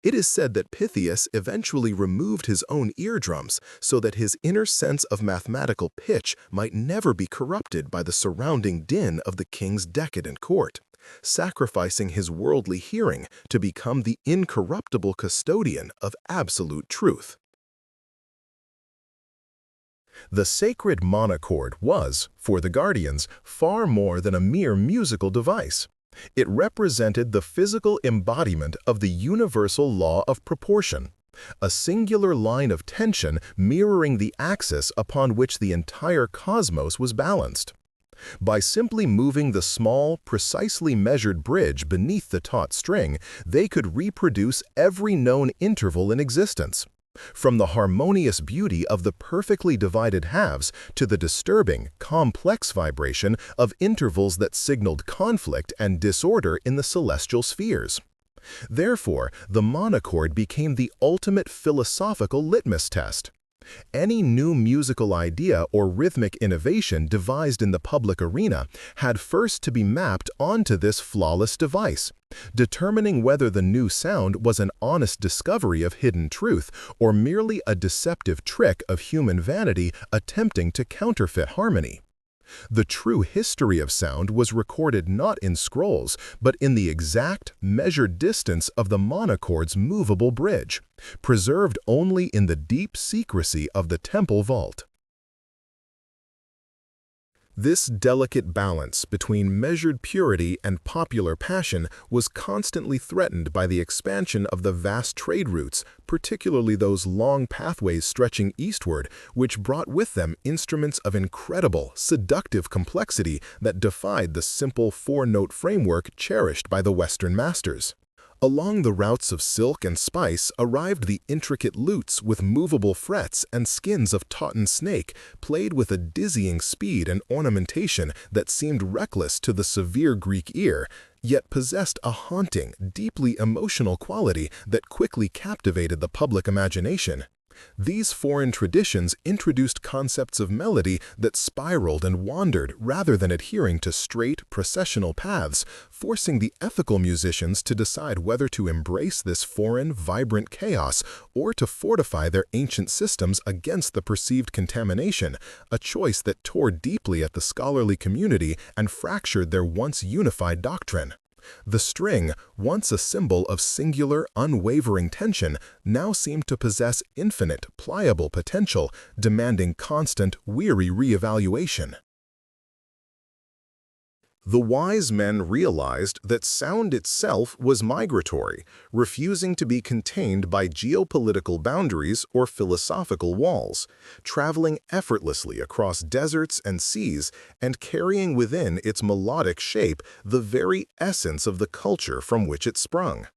Speaker 1: It is said that Pythias eventually removed his own eardrums so that his inner sense of mathematical pitch might never be corrupted by the surrounding din of the king's decadent court, sacrificing his worldly hearing to become the incorruptible custodian of absolute truth. The sacred monochord was, for the Guardians, far more than a mere musical device. It represented the physical embodiment of the universal law of proportion, a singular line of tension mirroring the axis upon which the entire cosmos was balanced. By simply moving the small, precisely measured bridge beneath the taut string, they could reproduce every known interval in existence, from the harmonious beauty of the perfectly divided halves to the disturbing, complex vibration of intervals that signaled conflict and disorder in the celestial spheres. Therefore, the monochord became the ultimate philosophical litmus test. Any new musical idea or rhythmic innovation devised in the public arena had first to be mapped onto this flawless device, determining whether the new sound was an honest discovery of hidden truth or merely a deceptive trick of human vanity attempting to counterfeit harmony. The true history of sound was recorded not in scrolls, but in the exact, measured distance of the monochord's movable bridge, preserved only in the deep secrecy of the temple vault. This delicate balance between measured purity and popular passion was constantly threatened by the expansion of the vast trade routes, particularly those long pathways stretching eastward, which brought with them instruments of incredible, seductive complexity that defied the simple four-note framework cherished by the Western masters. Along the routes of silk and spice arrived the intricate lutes with movable frets and skins of tautened snake, played with a dizzying speed and ornamentation that seemed reckless to the severe Greek ear, yet possessed a haunting, deeply emotional quality that quickly captivated the public imagination. These foreign traditions introduced concepts of melody that spiraled and wandered rather than adhering to straight, processional paths, forcing the ethical musicians to decide whether to embrace this foreign, vibrant chaos or to fortify their ancient systems against the perceived contamination, a choice that tore deeply at the scholarly community and fractured their once unified doctrine. The string, once a symbol of singular, unwavering tension, now seemed to possess infinite, pliable potential, demanding constant, weary reevaluation. The wise men realized that sound itself was migratory, refusing to be contained by geopolitical boundaries or philosophical walls, traveling effortlessly across deserts and seas and carrying within its melodic shape the very essence of the culture from which it sprung.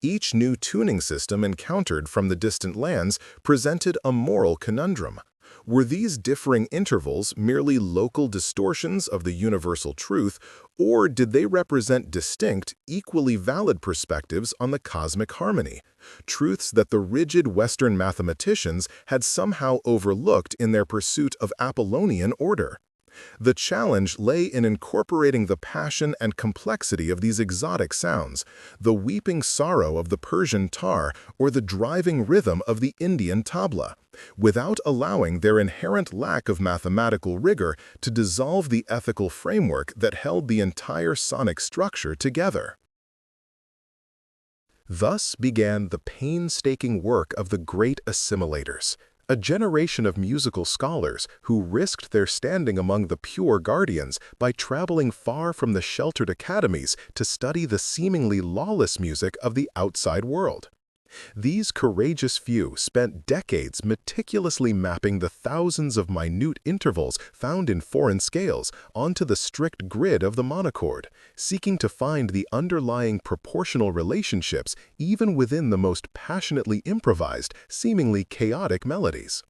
Speaker 1: Each new tuning system encountered from the distant lands presented a moral conundrum. Were these differing intervals merely local distortions of the universal truth, or did they represent distinct, equally valid perspectives on the cosmic harmony, truths that the rigid Western mathematicians had somehow overlooked in their pursuit of Apollonian order? The challenge lay in incorporating the passion and complexity of these exotic sounds, the weeping sorrow of the Persian tar or the driving rhythm of the Indian tabla, without allowing their inherent lack of mathematical rigor to dissolve the ethical framework that held the entire sonic structure together. Thus began the painstaking work of the great assimilators, a generation of musical scholars who risked their standing among the pure guardians by traveling far from the sheltered academies to study the seemingly lawless music of the outside world. These courageous few spent decades meticulously mapping the thousands of minute intervals found in foreign scales onto the strict grid of the monochord, seeking to find the underlying proportional relationships even within the most passionately improvised, seemingly chaotic melodies.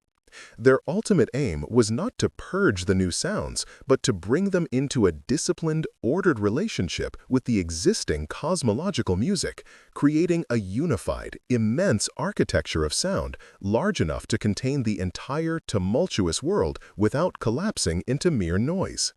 Speaker 1: Their ultimate aim was not to purge the new sounds, but to bring them into a disciplined, ordered relationship with the existing cosmological music, creating a unified, immense architecture of sound large enough to contain the entire tumultuous world without collapsing into mere noise.